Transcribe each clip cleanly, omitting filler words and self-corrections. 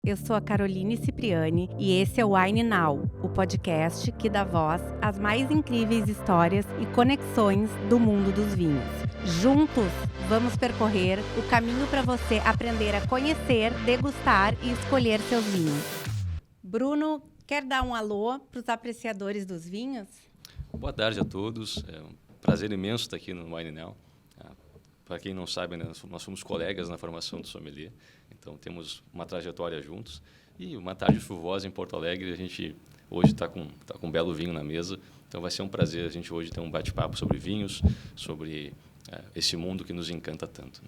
Eu sou a Caroline Cipriani e esse é o Wine Now, o podcast que dá voz às mais incríveis histórias e conexões do mundo dos vinhos. Juntos, vamos percorrer o caminho para você aprender a conhecer, degustar e escolher seus vinhos. Bruno, quer dar um alô para os apreciadores dos vinhos? Boa tarde a todos. É um prazer imenso estar aqui no Wine Now. Para quem não sabe, né, nós somos colegas na formação do sommelier, então temos uma trajetória juntos. E uma tarde chuvosa em Porto Alegre, a gente hoje está com um belo vinho na mesa, então vai ser um prazer a gente hoje ter um bate-papo sobre vinhos, sobre esse mundo que nos encanta tanto.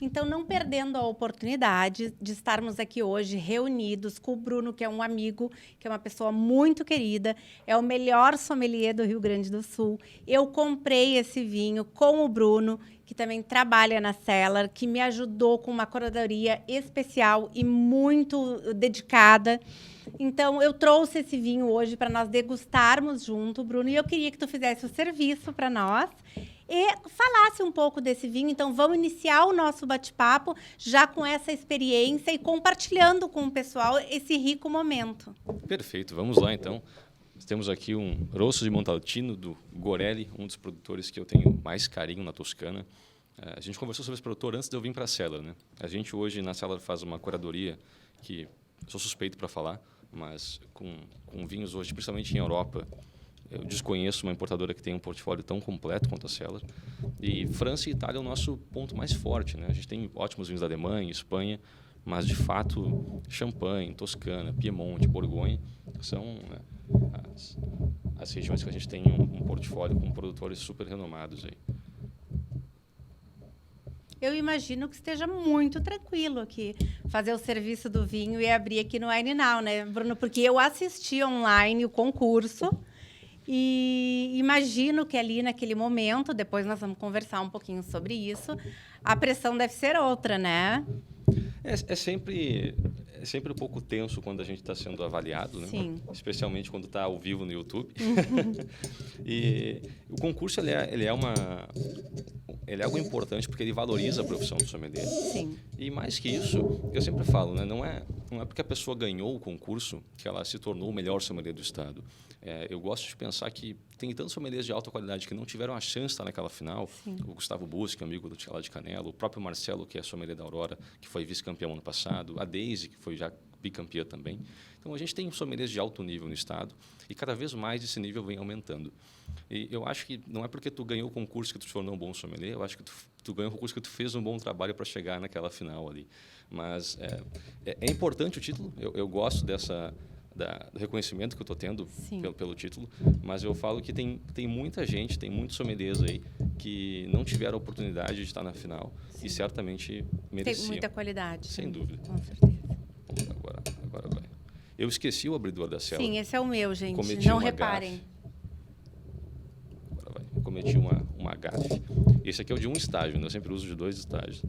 Então, não perdendo a oportunidade de estarmos aqui hoje reunidos com o Bruno, que é um amigo, que é uma pessoa muito querida, é o melhor sommelier do Rio Grande do Sul. Eu comprei esse vinho com o Bruno, que também trabalha na Cellar, que me ajudou com uma curadoria especial e muito dedicada. Então, eu trouxe esse vinho hoje para nós degustarmos junto, Bruno, e eu queria que tu fizesse o serviço para nós e falasse um pouco desse vinho. Então, vamos iniciar o nosso bate-papo já com essa experiência e compartilhando com o pessoal esse rico momento. Perfeito, vamos lá então. Temos aqui um Rosso di Montalcino do Gorelli, um dos produtores que eu tenho mais carinho na Toscana. A gente conversou sobre esse produtor antes de eu vir para a Cellar, né? A gente hoje na Cellar faz uma curadoria que sou suspeito para falar, mas com vinhos hoje, principalmente em Europa, eu desconheço uma importadora que tem um portfólio tão completo quanto a Cellar. E França e Itália é o nosso ponto mais forte, né? A gente tem ótimos vinhos da Alemanha, Espanha, mas de fato Champagne, Toscana, Piemonte, Borgonha são, né, as regiões que a gente tem um portfólio com produtores super renomados aí. Eu imagino que esteja muito tranquilo aqui fazer o serviço do vinho e abrir aqui no Wine Now, né, Bruno? Porque eu assisti online o concurso e imagino que ali naquele momento, depois nós vamos conversar um pouquinho sobre isso, a pressão deve ser outra, né? É sempre um pouco tenso quando a gente está sendo avaliado, né? Sim. Especialmente quando está ao vivo no YouTube. E o concurso ele é algo importante porque ele valoriza a profissão do sommelier. Sim. E mais que isso, eu sempre falo, né? Não é porque a pessoa ganhou o concurso que ela se tornou o melhor sommelier do estado. Eu gosto de pensar que tem tantos sommeliers de alta qualidade que não tiveram a chance de estar naquela final. Sim. O Gustavo Busque, amigo do Tchala de Canela, o próprio Marcelo, que é sommelier da Aurora, que foi vice-campeão ano passado, a Daisy, que foi já bicampeã também. Então, a gente tem sommeliers de alto nível no estado e cada vez mais esse nível vem aumentando. E eu acho que não é porque tu ganhou o concurso que tu se tornou um bom sommelier, eu acho que tu ganhou o concurso que tu fez um bom trabalho para chegar naquela final ali. Mas é importante o título, eu gosto do reconhecimento que eu estou tendo pelo título, mas eu falo que tem muita gente, tem muitos sommeliers aí que não tiveram a oportunidade de estar na final. Sim. E certamente mereciam. Tem muita qualidade. Sem dúvida. Com certeza. Agora vai. Eu esqueci o abridor da Cellar. Sim, esse é o meu, gente. Cometi não uma reparem. gafe. Agora vai. Cometi uma gafe. Esse aqui é o de um estágio, né? Eu sempre uso de 2 estágios.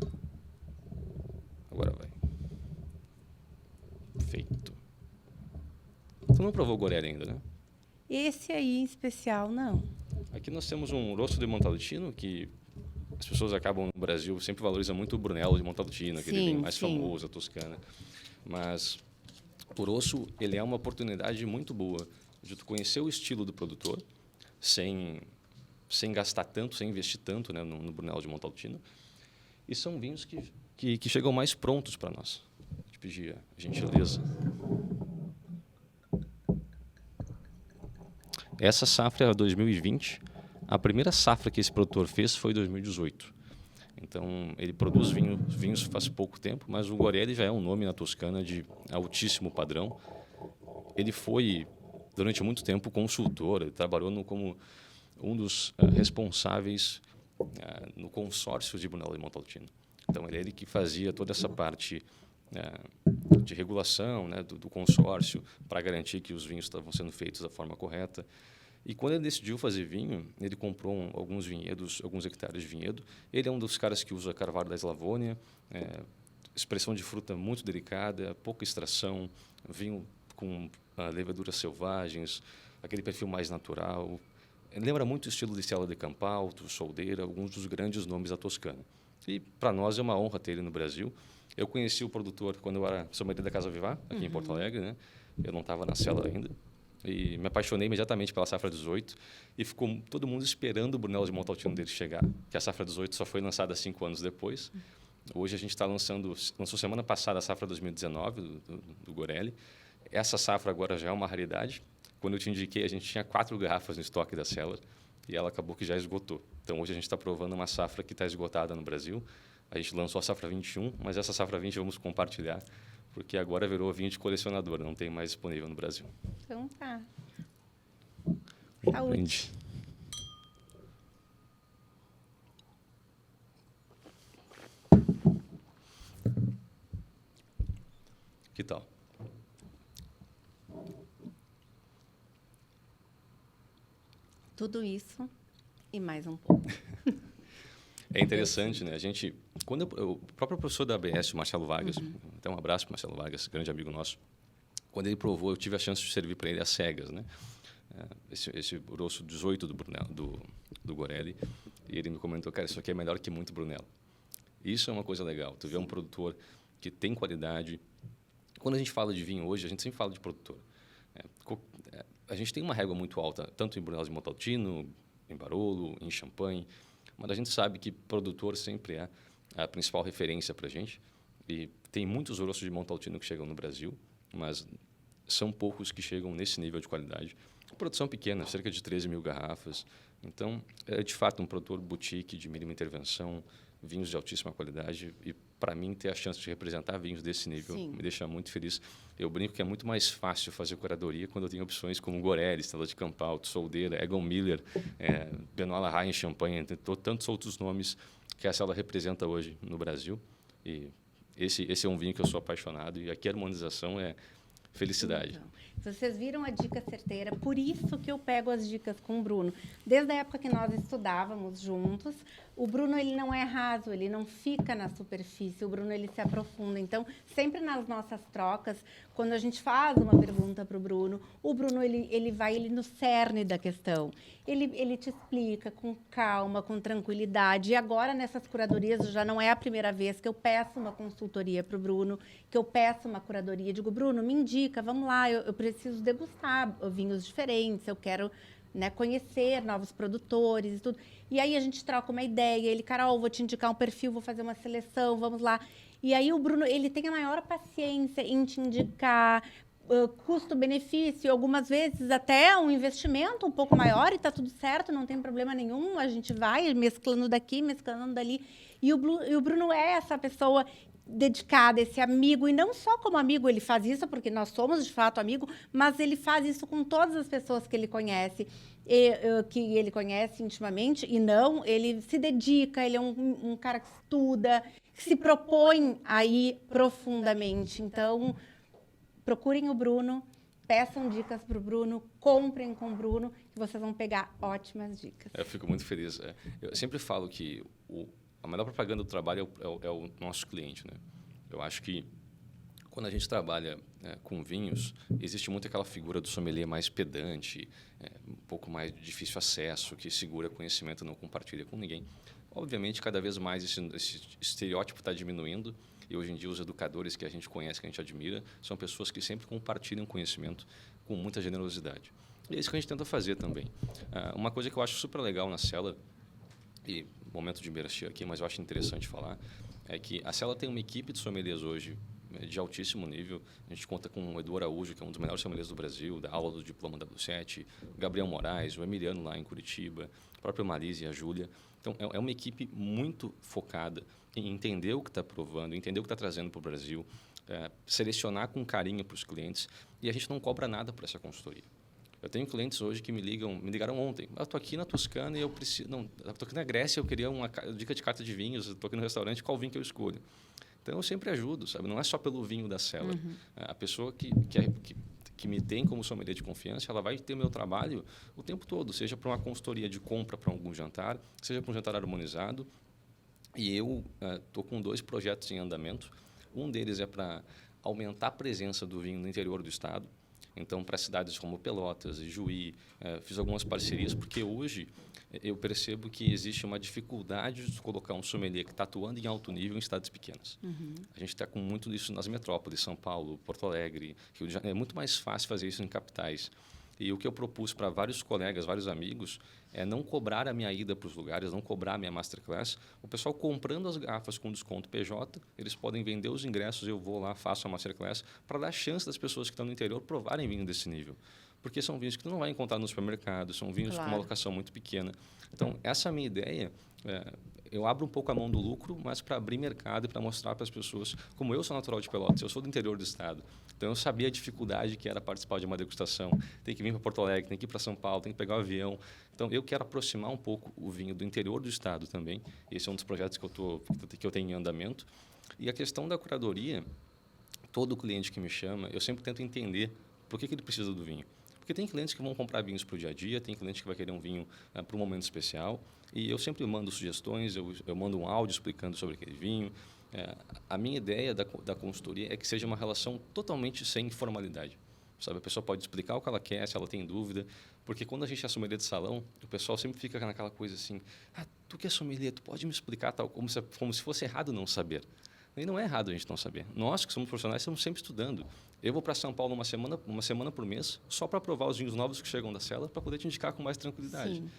Agora vai. Feito. Tu não provou o Gorelli ainda, né? Esse aí em especial, não. Aqui nós temos um Rosso de Montalcino, que as pessoas acabam no Brasil, sempre valorizam muito o Brunello de Montalcino, aquele vinho mais famoso, a Toscana. Mas o Rosso, ele é uma oportunidade muito boa de tu conhecer o estilo do produtor, sem gastar tanto, sem investir tanto, né, no Brunello de Montalcino. E são vinhos que chegam mais prontos para nós. Vou te pedir a gentileza. Essa safra é 2020. A primeira safra que esse produtor fez foi em 2018. Então, ele produz vinhos faz pouco tempo, mas o Gorelli já é um nome na Toscana de altíssimo padrão. Ele foi, durante muito tempo, consultor, ele trabalhou como um dos responsáveis no consórcio de Brunello di Montalcino. Então, ele que fazia toda essa parte de regulação, né, do consórcio para garantir que os vinhos estavam sendo feitos da forma correta. E quando ele decidiu fazer vinho, ele comprou alguns vinhedos, alguns hectares de vinhedo. Ele é um dos caras que usa Carvalho da Eslavônia, expressão de fruta muito delicada, pouca extração, vinho com leveduras selvagens, aquele perfil mais natural. Lembra muito o estilo de Stella de Campalto, Soldeira, alguns dos grandes nomes da Toscana. E para nós é uma honra ter ele no Brasil. Eu conheci o produtor quando eu era sommelier da Casa Vivar, aqui em Porto Alegre, né? Eu não estava na cela ainda. E me apaixonei imediatamente pela safra 18 e ficou todo mundo esperando o Brunello de Montalcino dele chegar, que a safra 18 só foi lançada 5 anos depois. Hoje a gente está lançou semana passada a safra 2019 do Gorelli. Essa safra agora já é uma raridade. Quando eu te indiquei, a gente tinha 4 garrafas no estoque da Cellar e ela acabou que já esgotou. Então hoje a gente está provando uma safra que está esgotada no Brasil. A gente lançou a safra 21, mas essa safra 20 vamos compartilhar, porque agora virou vinho de colecionador, não tem mais disponível no Brasil. Então tá. Bom, Saúde. brinde. Que tal? Tudo isso e mais um pouco. É interessante, né? A gente, quando o próprio professor da ABS, o Marcelo Vargas, então um abraço para Marcelo Vargas, grande amigo nosso. Quando ele provou, eu tive a chance de servir para ele às cegas, né? Esse grosso 18 do Gorelli, e ele me comentou, cara, isso aqui é melhor que muito Brunello. Isso é uma coisa legal. Tu vê um produtor que tem qualidade. Quando a gente fala de vinho hoje, a gente sempre fala de produtor. A gente tem uma régua muito alta, tanto em Brunello de Montalcino, em Barolo, em Champagne, mas a gente sabe que produtor sempre é a principal referência para a gente. E tem muitos grossos de Montalcino que chegam no Brasil, mas são poucos que chegam nesse nível de qualidade. Produção pequena, cerca de 13 mil garrafas. Então, é de fato um produtor boutique de mínima intervenção, vinhos de altíssima qualidade. E, para mim, ter a chance de representar vinhos desse nível me deixa muito feliz. Eu brinco que é muito mais fácil fazer curadoria quando eu tenho opções como Gorelli, Stella de Campalto, Soldeira, Egon Miller, Benoît Larrain, Champagne, tantos outros nomes que a Cellar representa hoje no Brasil. E esse é um vinho que eu sou apaixonado. E aqui a harmonização é felicidade. Então, vocês viram a dica certeira, por isso que eu pego as dicas com o Bruno. Desde a época que nós estudávamos juntos, o Bruno ele não é raso, ele não fica na superfície, o Bruno ele se aprofunda. Então, sempre nas nossas trocas, quando a gente faz uma pergunta para o Bruno ele vai no cerne da questão. Ele te explica com calma, com tranquilidade. E agora, nessas curadorias, já não é a primeira vez que eu peço uma consultoria para o Bruno, que eu peço uma curadoria. Digo, Bruno, me indica, vamos lá, eu preciso degustar vinhos diferentes, eu quero, né, conhecer novos produtores e tudo. E aí a gente troca uma ideia, ele, Carol, vou te indicar um perfil, vou fazer uma seleção, vamos lá. E aí o Bruno, ele tem a maior paciência em te indicar custo-benefício, algumas vezes até um investimento um pouco maior e está tudo certo, não tem problema nenhum, a gente vai mesclando daqui, mesclando dali. E o Bruno é essa pessoa dedicada, esse amigo, e não só como amigo, ele faz isso porque nós somos de fato amigo, mas ele faz isso com todas as pessoas que ele conhece, que ele conhece intimamente, e não, ele se dedica, ele é um cara que estuda, que se propõe a ir profundamente. Então, procurem o Bruno, peçam dicas para o Bruno, comprem com o Bruno, que vocês vão pegar ótimas dicas. Eu fico muito feliz. Eu sempre falo que a melhor propaganda do trabalho é o nosso cliente, né? Eu acho que quando a gente trabalha com vinhos, existe muito aquela figura do sommelier mais pedante, um pouco mais de difícil acesso, que segura conhecimento e não compartilha com ninguém. Obviamente, cada vez mais esse estereótipo está diminuindo e hoje em dia os educadores que a gente conhece, que a gente admira, são pessoas que sempre compartilham conhecimento com muita generosidade. E é isso que a gente tenta fazer também. Uma coisa que eu acho super legal na Cellar, e momento de merchan aqui, mas eu acho interessante falar, é que a Cellar tem uma equipe de sommeliers hoje de altíssimo nível. A gente conta com o Edu Araújo, que é um dos melhores sommeliers do Brasil, da aula do diploma W7, o Gabriel Moraes, o Emiliano lá em Curitiba, a própria Marise e a Júlia. Então, é uma equipe muito focada em entender o que está provando, entender o que está trazendo para o Brasil, selecionar com carinho para os clientes, e a gente não cobra nada por essa consultoria. Eu tenho clientes hoje que me ligaram ontem. Eu estou aqui na Toscana e eu preciso... Não, estou aqui na Grécia, eu queria uma dica de carta de vinhos, estou aqui no restaurante, qual vinho que eu escolho? Então, eu sempre ajudo, sabe? Não é só pelo vinho da Cellar. A pessoa que me tem como sommelier de confiança, ela vai ter meu trabalho o tempo todo, seja para uma consultoria de compra para algum jantar, seja para um jantar harmonizado. E eu estou com 2 projetos em andamento. Um deles é para aumentar a presença do vinho no interior do estado. Então, para cidades como Pelotas e Juí, fiz algumas parcerias, porque hoje eu percebo que existe uma dificuldade de colocar um sommelier que está atuando em alto nível em cidades pequenas. A gente está com muito isso nas metrópoles, São Paulo, Porto Alegre, Rio de Janeiro. É muito mais fácil fazer isso em capitais. E o que eu propus para vários colegas, vários amigos, é não cobrar a minha ida para os lugares, não cobrar a minha masterclass. O pessoal comprando as garrafas com desconto PJ, eles podem vender os ingressos, eu vou lá, faço a masterclass, para dar chance das pessoas que estão no interior provarem vinho desse nível. Porque são vinhos que tu não vai encontrar no supermercado, são vinhos com uma locação muito pequena. Então, essa é a minha ideia. Eu abro um pouco a mão do lucro, mas para abrir mercado e para mostrar para as pessoas, como eu sou natural de Pelotas, eu sou do interior do estado, então eu sabia a dificuldade que era participar de uma degustação. Tem que vir para Porto Alegre, tem que ir para São Paulo, tem que pegar o avião. Então eu quero aproximar um pouco o vinho do interior do estado também. Esse é um dos projetos que eu tenho em andamento. E a questão da curadoria, todo cliente que me chama, eu sempre tento entender por que ele precisa do vinho. Porque tem clientes que vão comprar vinhos para o dia a dia, tem cliente que vai querer um vinho para um momento especial. E eu sempre mando sugestões, eu mando um áudio explicando sobre aquele vinho. A minha ideia da consultoria é que seja uma relação totalmente sem formalidade. Sabe? A pessoa pode explicar o que ela quer, se ela tem dúvida. Porque quando a gente é sommelier de salão, o pessoal sempre fica naquela coisa assim, tu que é sommelier, tu pode me explicar tal, como se fosse errado não saber. E não é errado a gente não saber. Nós que somos profissionais estamos sempre estudando. Eu vou para São Paulo uma semana por mês, só para provar os vinhos novos que chegam da cela, para poder te indicar com mais tranquilidade. Sim.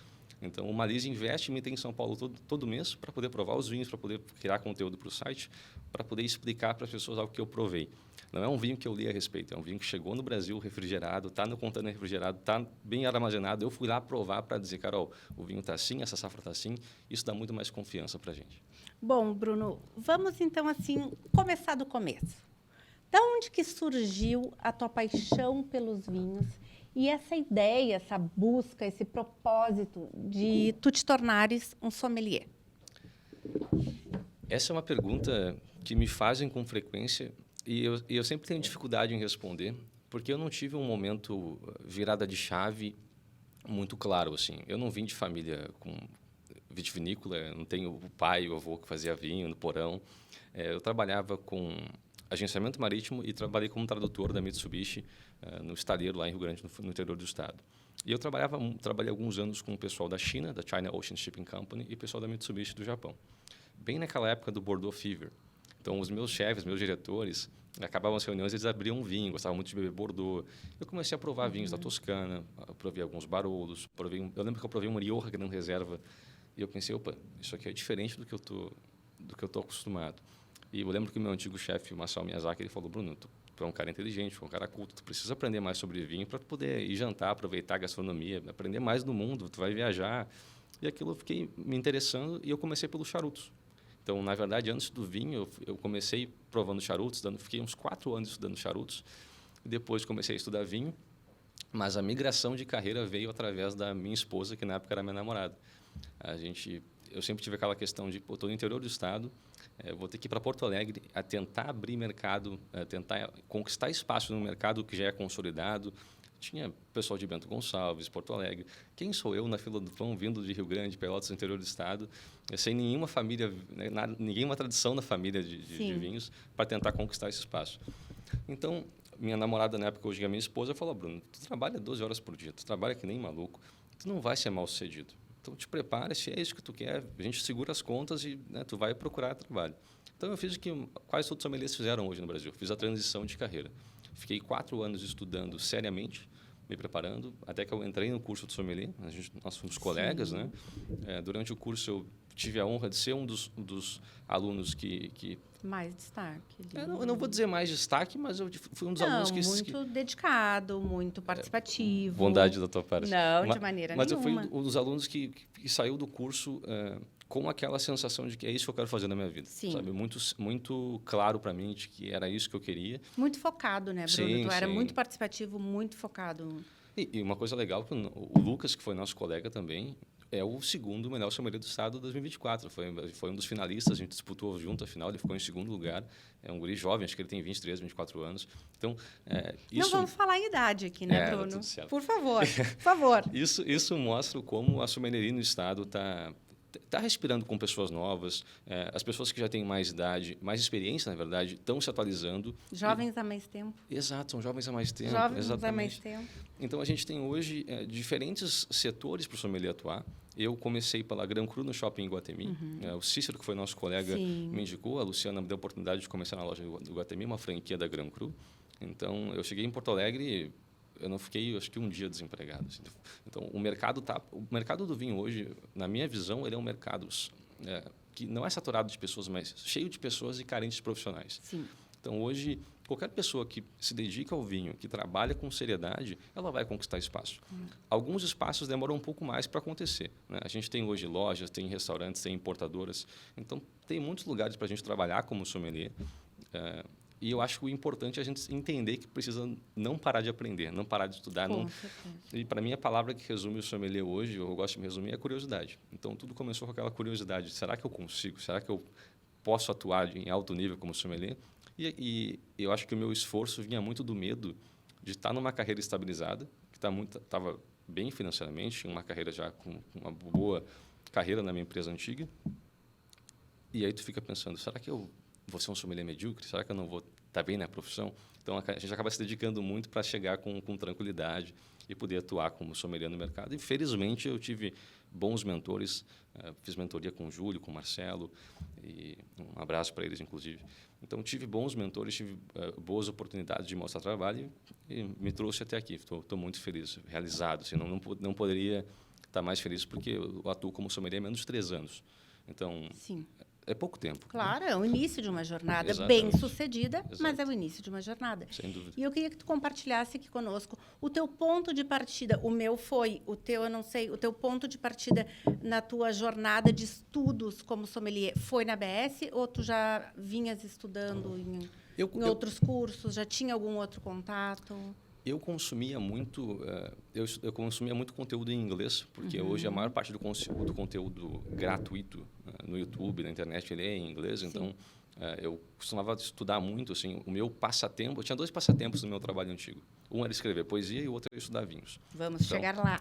Então, o Malise investe em mim em São Paulo todo mês para poder provar os vinhos, para poder criar conteúdo para o site, para poder explicar para as pessoas algo que eu provei. Não é um vinho que eu li a respeito, é um vinho que chegou no Brasil refrigerado, está no container refrigerado, está bem armazenado. Eu fui lá provar para dizer, Carol, o vinho está assim, essa safra está assim. Isso dá muito mais confiança para a gente. Bom, Bruno, vamos então assim começar do começo. Da onde que surgiu a tua paixão pelos vinhos e essa ideia, essa busca, esse propósito de tu te tornares um sommelier? Essa é uma pergunta que me fazem com frequência e eu sempre tenho dificuldade em responder, porque eu não tive um momento virada de chave muito claro, assim. Eu não vim de família com vitivinícola, não tenho o pai e o avô que fazia vinho no porão. Eu trabalhava com agenciamento marítimo e trabalhei como tradutor da Mitsubishi no estaleiro lá em Rio Grande, no interior do estado. E eu trabalhei alguns anos com o pessoal da China, da China Ocean Shipping Company, e o pessoal da Mitsubishi do Japão. Bem naquela época do Bordeaux Fever. Então, os meus chefes, meus diretores, acabavam as reuniões, eles abriam um vinho, gostavam muito de beber Bordeaux. Eu comecei a provar vinhos da Toscana, provei alguns Barolos, eu lembro que eu provei um Rioja Gran Reserva, e eu pensei, opa, isso aqui é diferente do que eu tô acostumado. E eu lembro que o meu antigo chefe, o Masao Miyazaki, ele falou, Bruno, tu é um cara inteligente, tu é um cara culto, tu precisa aprender mais sobre vinho para poder ir jantar, aproveitar a gastronomia, aprender mais do mundo, tu vai viajar. E aquilo eu fiquei me interessando e eu comecei pelos charutos. Então, na verdade, antes do vinho, eu comecei provando charutos, fiquei uns 4 anos estudando charutos, e depois comecei a estudar vinho, mas a migração de carreira veio através da minha esposa, que na época era minha namorada. Eu sempre tive aquela questão de, estou no interior do estado, vou ter que ir para Porto Alegre a tentar abrir mercado, a tentar conquistar espaço no mercado que já é consolidado. Tinha pessoal de Bento Gonçalves, Porto Alegre. Quem sou eu na fila do pão, vindo de Rio Grande, Pelotas, interior do estado, sem nenhuma família, nenhuma tradição na família de vinhos, para tentar conquistar esse espaço. Então, minha namorada, na época, hoje é minha esposa, falou, Bruno, tu trabalha 12 horas por dia, tu trabalha que nem maluco, tu não vai ser mal sucedido. Então, te prepara, se é isso que tu quer, a gente segura as contas e tu vai procurar trabalho. Então, eu fiz o que quase todos os sommeliers fizeram hoje no Brasil. Fiz a transição de carreira. Fiquei 4 anos estudando seriamente, me preparando, até que eu entrei no curso de sommelier. Nós fomos colegas, né? Durante o curso, eu tive a honra de ser um dos alunos que... Mais destaque. Eu não vou dizer mais destaque, mas eu fui um dos alunos que... muito dedicado, muito participativo. Bondade da tua parte. Não, de maneira nenhuma. Mas eu fui um dos alunos que saiu do curso com aquela sensação de que é isso que eu quero fazer na minha vida. Sim. Sabe? Muito claro para mim de que era isso que eu queria. Muito focado, né, Bruno? Sim, tu era sim. muito participativo, muito focado. E uma coisa legal, que o Lucas, que foi nosso colega também, é o segundo melhor sommelier do estado de 2024. Foi um dos finalistas, a gente disputou junto a final, ele ficou em segundo lugar. É um guri jovem, acho que ele tem 23, 24 anos. Então, isso... Não vamos falar em idade aqui, né, Bruno? Tudo certo. Por favor, por favor. Isso mostra como a sommelieria no estado está está respirando com pessoas novas, as pessoas que já têm mais idade, mais experiência, na verdade, estão se atualizando. Jovens há mais tempo. Exato, são jovens há mais tempo. Jovens exatamente. há mais tempo. Então, a gente tem hoje diferentes setores para o sommelier atuar. Eu comecei pela Gran Cru no Shopping Iguatemi. O Cícero, que foi nosso colega, me indicou. A Luciana me deu a oportunidade de começar na loja do Iguatemi, uma franquia da Gran Cru. Então, eu cheguei em Porto Alegre, eu não fiquei, acho que um dia desempregado. Assim. Então, o mercado do vinho hoje, na minha visão, ele é um mercado que não é saturado de pessoas, mas cheio de pessoas e carentes de profissionais. Sim. Então, hoje, qualquer pessoa que se dedica ao vinho, que trabalha com seriedade, ela vai conquistar espaço. Alguns espaços demoram um pouco mais para acontecer, né? A gente tem hoje lojas, tem restaurantes, tem importadoras. Então, tem muitos lugares para a gente trabalhar como sommelier. E eu acho que o importante é a gente entender que precisa não parar de aprender, não parar de estudar. E, para mim, a palavra que resume o sommelier hoje, eu gosto de me resumir, é curiosidade. Então, tudo começou com aquela curiosidade. Será que eu consigo? Será que eu posso atuar em alto nível como sommelier? E eu acho que o meu esforço vinha muito do medo de estar numa carreira estabilizada, que estava bem financeiramente, uma carreira já com uma boa carreira na minha empresa antiga. E aí tu fica pensando, será que eu vou ser um sommelier medíocre? Será que eu não vou estar bem na profissão? Então, a gente acaba se dedicando muito para chegar com tranquilidade e poder atuar como sommelier no mercado. E, felizmente, eu tive bons mentores. Fiz mentoria com o Júlio, com o Marcelo, e um abraço para eles, inclusive. Então, tive bons mentores, tive boas oportunidades de mostrar trabalho e me trouxe até aqui. Estou muito feliz, realizado. Assim, não poderia estar mais feliz porque eu atuo como sommelier há menos de 3 anos. Então, sim, é pouco tempo. Claro, é o início de uma jornada Exatamente. bem sucedida, Exato. mas é o início de uma jornada. Sem dúvida. E eu queria que tu compartilhasse aqui conosco o teu ponto de partida. O meu foi, o teu eu não sei, o teu ponto de partida na tua jornada de estudos como sommelier foi na ABS ou tu já vinhas estudando em outros cursos, já tinha algum outro contato? Eu consumia muito, eu consumia muito conteúdo em inglês, porque hoje a maior parte do conteúdo gratuito no YouTube, na internet, ele é em inglês. Sim. Então eu costumava estudar muito. Assim, o meu passatempo, eu tinha 2 passatempos no meu trabalho antigo. Um era escrever poesia e o outro era estudar vinhos. Vamos chegar lá.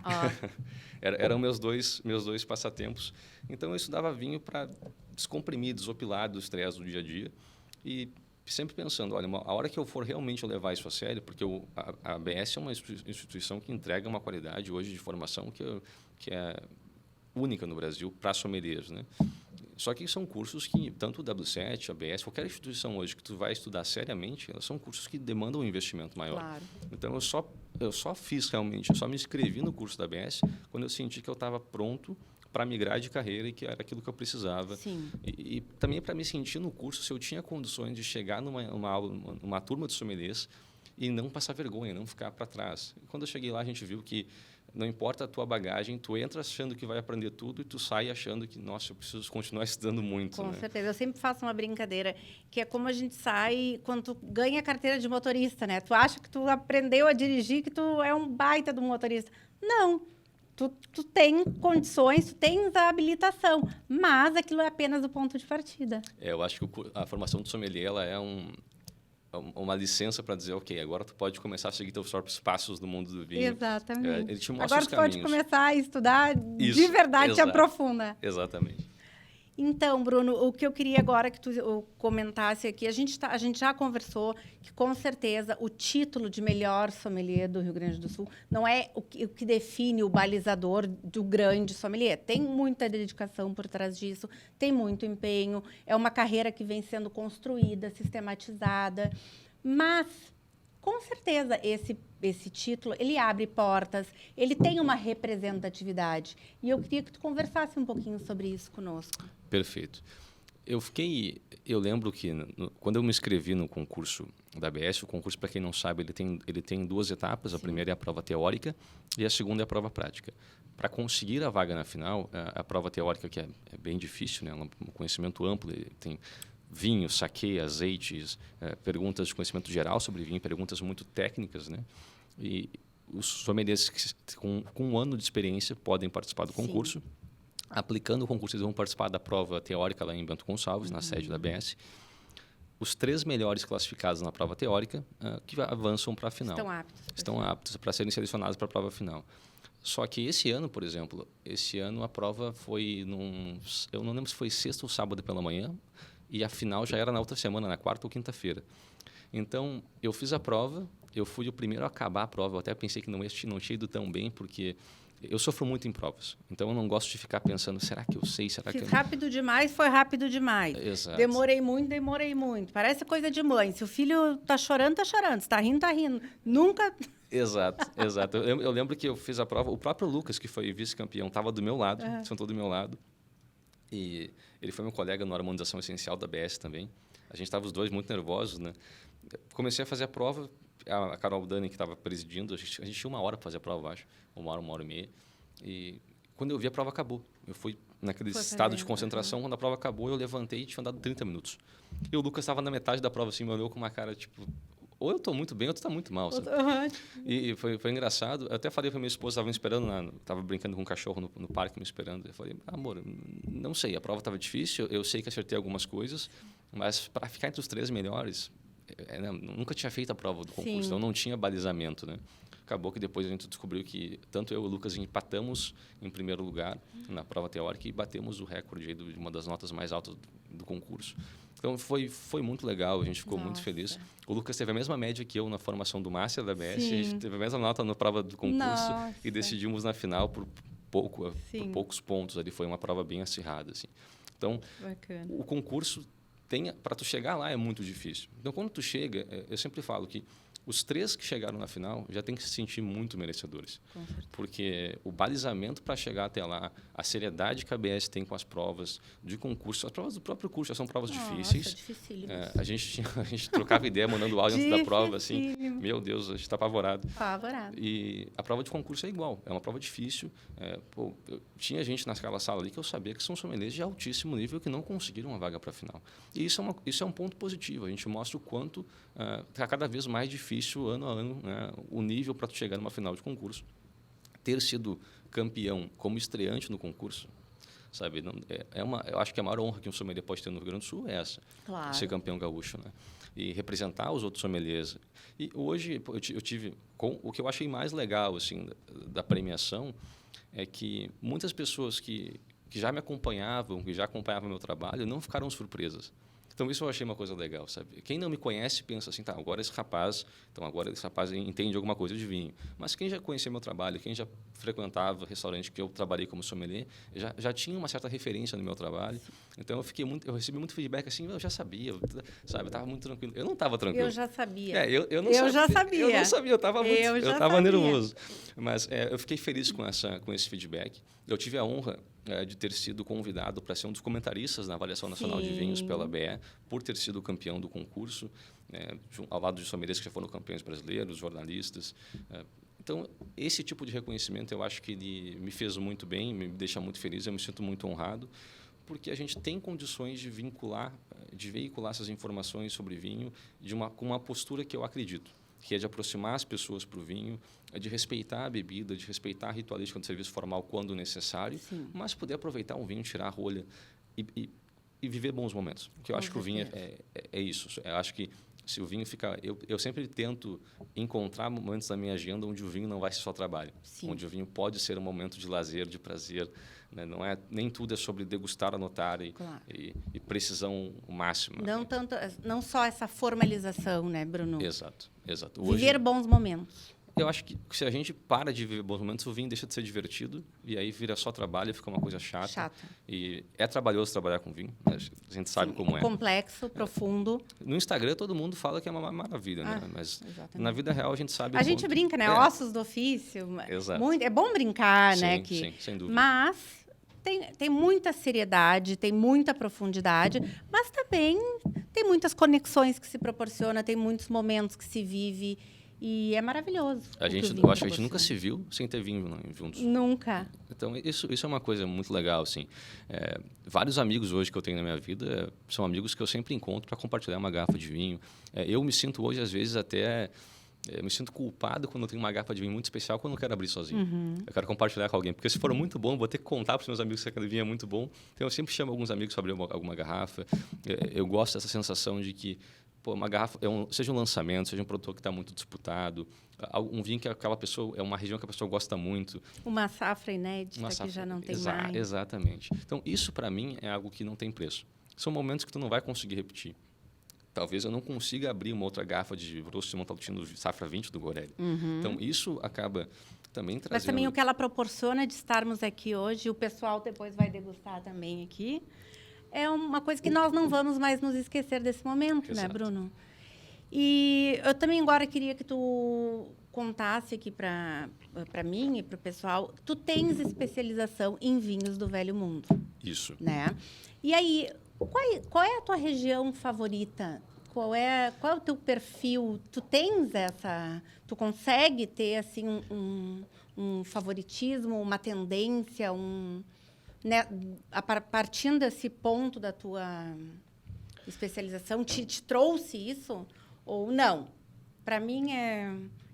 Eram meus dois passatempos. Então eu estudava vinho para descomprimir, desopilar do estresse do dia a dia e sempre pensando, olha, a hora que eu for realmente levar isso a sério, porque a ABS é uma instituição que entrega uma qualidade hoje de formação que é única no Brasil para sommeliers, né? Só que são cursos que, tanto o W7, a ABS, qualquer instituição hoje que tu vai estudar seriamente, elas são cursos que demandam um investimento maior. Claro. Então, eu só me inscrevi no curso da ABS quando eu senti que eu estava pronto para migrar de carreira e que era aquilo que eu precisava. Sim. E também para me sentir no curso, se eu tinha condições de chegar numa aula, numa turma de sommeliers e não passar vergonha, não ficar para trás. E quando eu cheguei lá, a gente viu que não importa a tua bagagem, tu entra achando que vai aprender tudo e tu sai achando que, nossa, eu preciso continuar estudando muito. Com né? certeza. Eu sempre faço uma brincadeira, que é como a gente sai quando tu ganha a carteira de motorista, né? Tu acha que tu aprendeu a dirigir, que tu é um baita do motorista. Não. Tu tem condições, tu tens a habilitação, mas aquilo é apenas o ponto de partida. Eu acho que a formação do sommelier ela é uma licença para dizer, ok, agora tu pode começar a seguir teus próprios passos no mundo do vinho. Exatamente. Ele te mostra agora os tu caminhos. pode começar a estudar Isso, de verdade, te exato. aprofunda. Exatamente. Então, Bruno, o que eu queria agora que tu comentasse aqui, a gente já conversou que, com certeza, o título de melhor sommelier do Rio Grande do Sul não é o que define o balizador do grande sommelier. Tem muita dedicação por trás disso, tem muito empenho, é uma carreira que vem sendo construída, sistematizada, mas, com certeza, esse título, ele abre portas, ele tem uma representatividade. E eu queria que tu conversasse um pouquinho sobre isso conosco. Perfeito. Eu lembro que quando eu me inscrevi no concurso da ABS, o concurso, para quem não sabe, ele tem 2 etapas. A primeira é a prova teórica e a segunda é a prova prática. Para conseguir a vaga na final, a prova teórica, que é bem difícil, né? Um conhecimento amplo, tem vinho, saquê, azeites, perguntas de conhecimento geral sobre vinho, perguntas muito técnicas, né? E os sommeliers com 1 ano de experiência podem participar do concurso. Sim. Aplicando o concurso, eles vão participar da prova teórica lá em Bento Gonçalves, na sede da ABS. Os 3 melhores classificados na prova teórica que avançam para a final. Estão aptos para serem selecionados para a prova final. Só que esse ano, por exemplo, a prova foi eu não lembro se foi sexta ou sábado pela manhã, e a final já era na outra semana, na quarta ou quinta-feira. Então, eu fiz a prova, eu fui o primeiro a acabar a prova, eu até pensei que não tinha ido tão bem, porque eu sofro muito em provas. Então, eu não gosto de ficar pensando, será que eu sei, será que eu Fiz não... rápido demais, foi rápido demais. Exato. Demorei muito. Parece coisa de mãe. Se o filho tá chorando, tá chorando. Se tá rindo. Nunca... Exato. Eu lembro que eu fiz a prova, o próprio Lucas, que foi vice-campeão, estava do meu lado, sentou do meu lado. E ele foi meu colega na harmonização essencial da BS também. A gente estava os dois muito nervosos, né? Comecei a fazer a prova, a Carol Dani, que estava presidindo, a gente tinha 1 hora para fazer a prova, acho. 1 hora e meia. E quando eu vi, a prova acabou. Eu fui naquele estado de concentração, quando a prova acabou, eu levantei e tinha andado 30 minutos. E o Lucas estava na metade da prova, assim, me olhou com uma cara, tipo... Ou eu estou muito bem, ou tu está muito mal, sabe? E foi engraçado. Eu até falei para minha esposa, estava me esperando, estava brincando com um cachorro no parque me esperando. Eu falei, amor, não sei, a prova estava difícil, eu sei que acertei algumas coisas, mas para ficar entre os 3 melhores, nunca tinha feito a prova do concurso, então não tinha balizamento, né? Acabou que depois a gente descobriu que tanto eu e o Lucas empatamos em primeiro lugar na prova teórica e batemos o recorde de uma das notas mais altas do concurso. Então, foi muito legal, a gente ficou muito feliz. O Lucas teve a mesma média que eu na formação do Master da BS, a gente teve a mesma nota na prova do concurso e decidimos na final por poucos pontos. Ali foi uma prova bem acirrada, assim. Então, o concurso, para tu chegar lá, é muito difícil. Então, quando tu chega, eu sempre falo que os 3 que chegaram na final já têm que se sentir muito merecedores. Porque o balizamento para chegar até lá, a seriedade que a ABS tem com as provas de concurso, as provas do próprio curso já são provas difíceis. A gente trocava ideia mandando áudio antes da prova, assim. Meu Deus, a gente está apavorado. E a prova de concurso é igual, é uma prova difícil. Tinha gente naquela sala ali que eu sabia que são sommeliers de altíssimo nível que não conseguiram uma vaga para a final. E isso é um ponto positivo, a gente mostra o quanto está cada vez mais difícil, ano a ano, né, o nível para tu chegar numa final de concurso. Ter sido campeão como estreante no concurso, sabe? Eu acho que a maior honra que um sommelier pode ter no Rio Grande do Sul é essa, ser campeão gaúcho, né? E representar os outros sommeliers. E hoje eu tive, o que eu achei mais legal assim da premiação é que muitas pessoas que já me acompanhavam, que já acompanhavam meu trabalho, não ficaram surpresas. Então, isso eu achei uma coisa legal, sabe? Quem não me conhece pensa assim, agora esse rapaz entende alguma coisa de vinho. Mas quem já conhecia meu trabalho, quem já frequentava restaurante que eu trabalhei como sommelier, já tinha uma certa referência no meu trabalho. Então, eu recebi muito feedback assim, eu já sabia, sabe? Eu estava muito tranquilo. Eu não estava tranquilo. Eu já sabia. Eu não sabia, eu estava nervoso. Mas eu fiquei feliz com esse feedback. Eu tive a honra de ter sido convidado para ser um dos comentaristas na Avaliação Nacional de Vinhos pela BE, por ter sido campeão do concurso, ao lado de sommeliers que já foram campeões brasileiros, jornalistas. Então, esse tipo de reconhecimento, eu acho que ele me fez muito bem, me deixa muito feliz, eu me sinto muito honrado, porque a gente tem condições de veicular essas informações sobre vinho com uma postura que eu acredito, que é de aproximar as pessoas para o vinho, de respeitar a bebida, de respeitar a ritualística do serviço formal quando necessário, mas poder aproveitar um vinho, tirar a rolha e viver bons momentos. Porque eu acho que o vinho é isso. Eu acho que se o vinho fica... Eu sempre tento encontrar momentos na minha agenda onde o vinho não vai ser só trabalho, onde o vinho pode ser um momento de lazer, de prazer. Né? Nem tudo é sobre degustar, anotar e precisão máxima. Não só essa formalização, né, Bruno? Exato. Viver bons momentos. Eu acho que se a gente para de viver bons momentos, o vinho deixa de ser divertido e aí vira só trabalho, fica uma coisa chata. E é trabalhoso trabalhar com vinho, né? A gente sabe como é. Complexo, profundo. No Instagram, todo mundo fala que é uma maravilha, né? Mas na vida real, a gente sabe... A gente brinca, né? Ossos do ofício. Exato. É bom brincar, né? Sim, sem dúvida. Mas tem muita seriedade, tem muita profundidade, mas também tem muitas conexões que se proporciona, tem muitos momentos que se vive. E é maravilhoso. Eu acho que a gente nunca se viu sem ter vinho juntos. Nunca. Então, isso é uma coisa muito legal, assim. Vários amigos hoje que eu tenho na minha vida são amigos que eu sempre encontro para compartilhar uma garrafa de vinho. Eu me sinto hoje, às vezes, até... me sinto culpado quando eu tenho uma garrafa de vinho muito especial, quando eu não quero abrir sozinho. Eu quero compartilhar com alguém. Porque se for muito bom, vou ter que contar para os meus amigos que aquele vinho é muito bom. Então, eu sempre chamo alguns amigos para abrir alguma garrafa. Eu gosto dessa sensação de que uma garrafa, seja um lançamento, seja um produto que está muito disputado, um vinho que aquela pessoa, é uma região que a pessoa gosta muito. Uma safra inédita que já não tem mais. Exatamente. Então, isso para mim é algo que não tem preço. São momentos que tu não vai conseguir repetir. Talvez eu não consiga abrir uma outra garrafa de Rosso de Montalcino Safra 20 do Gorelli. Então, isso acaba também trazendo... Mas também o que ela proporciona de estarmos aqui hoje, o pessoal depois vai degustar também aqui, é uma coisa que nós não vamos mais nos esquecer desse momento, Exato. né, Bruno? E eu também agora queria que tu contasse aqui para mim e para o pessoal, tu tens especialização em vinhos do Velho Mundo, Isso. né? E aí, qual é a tua região favorita? Qual é o teu perfil? Tu tens tu consegue ter assim um favoritismo, uma tendência, né, partindo desse ponto da tua especialização, te trouxe isso ou não? Para mim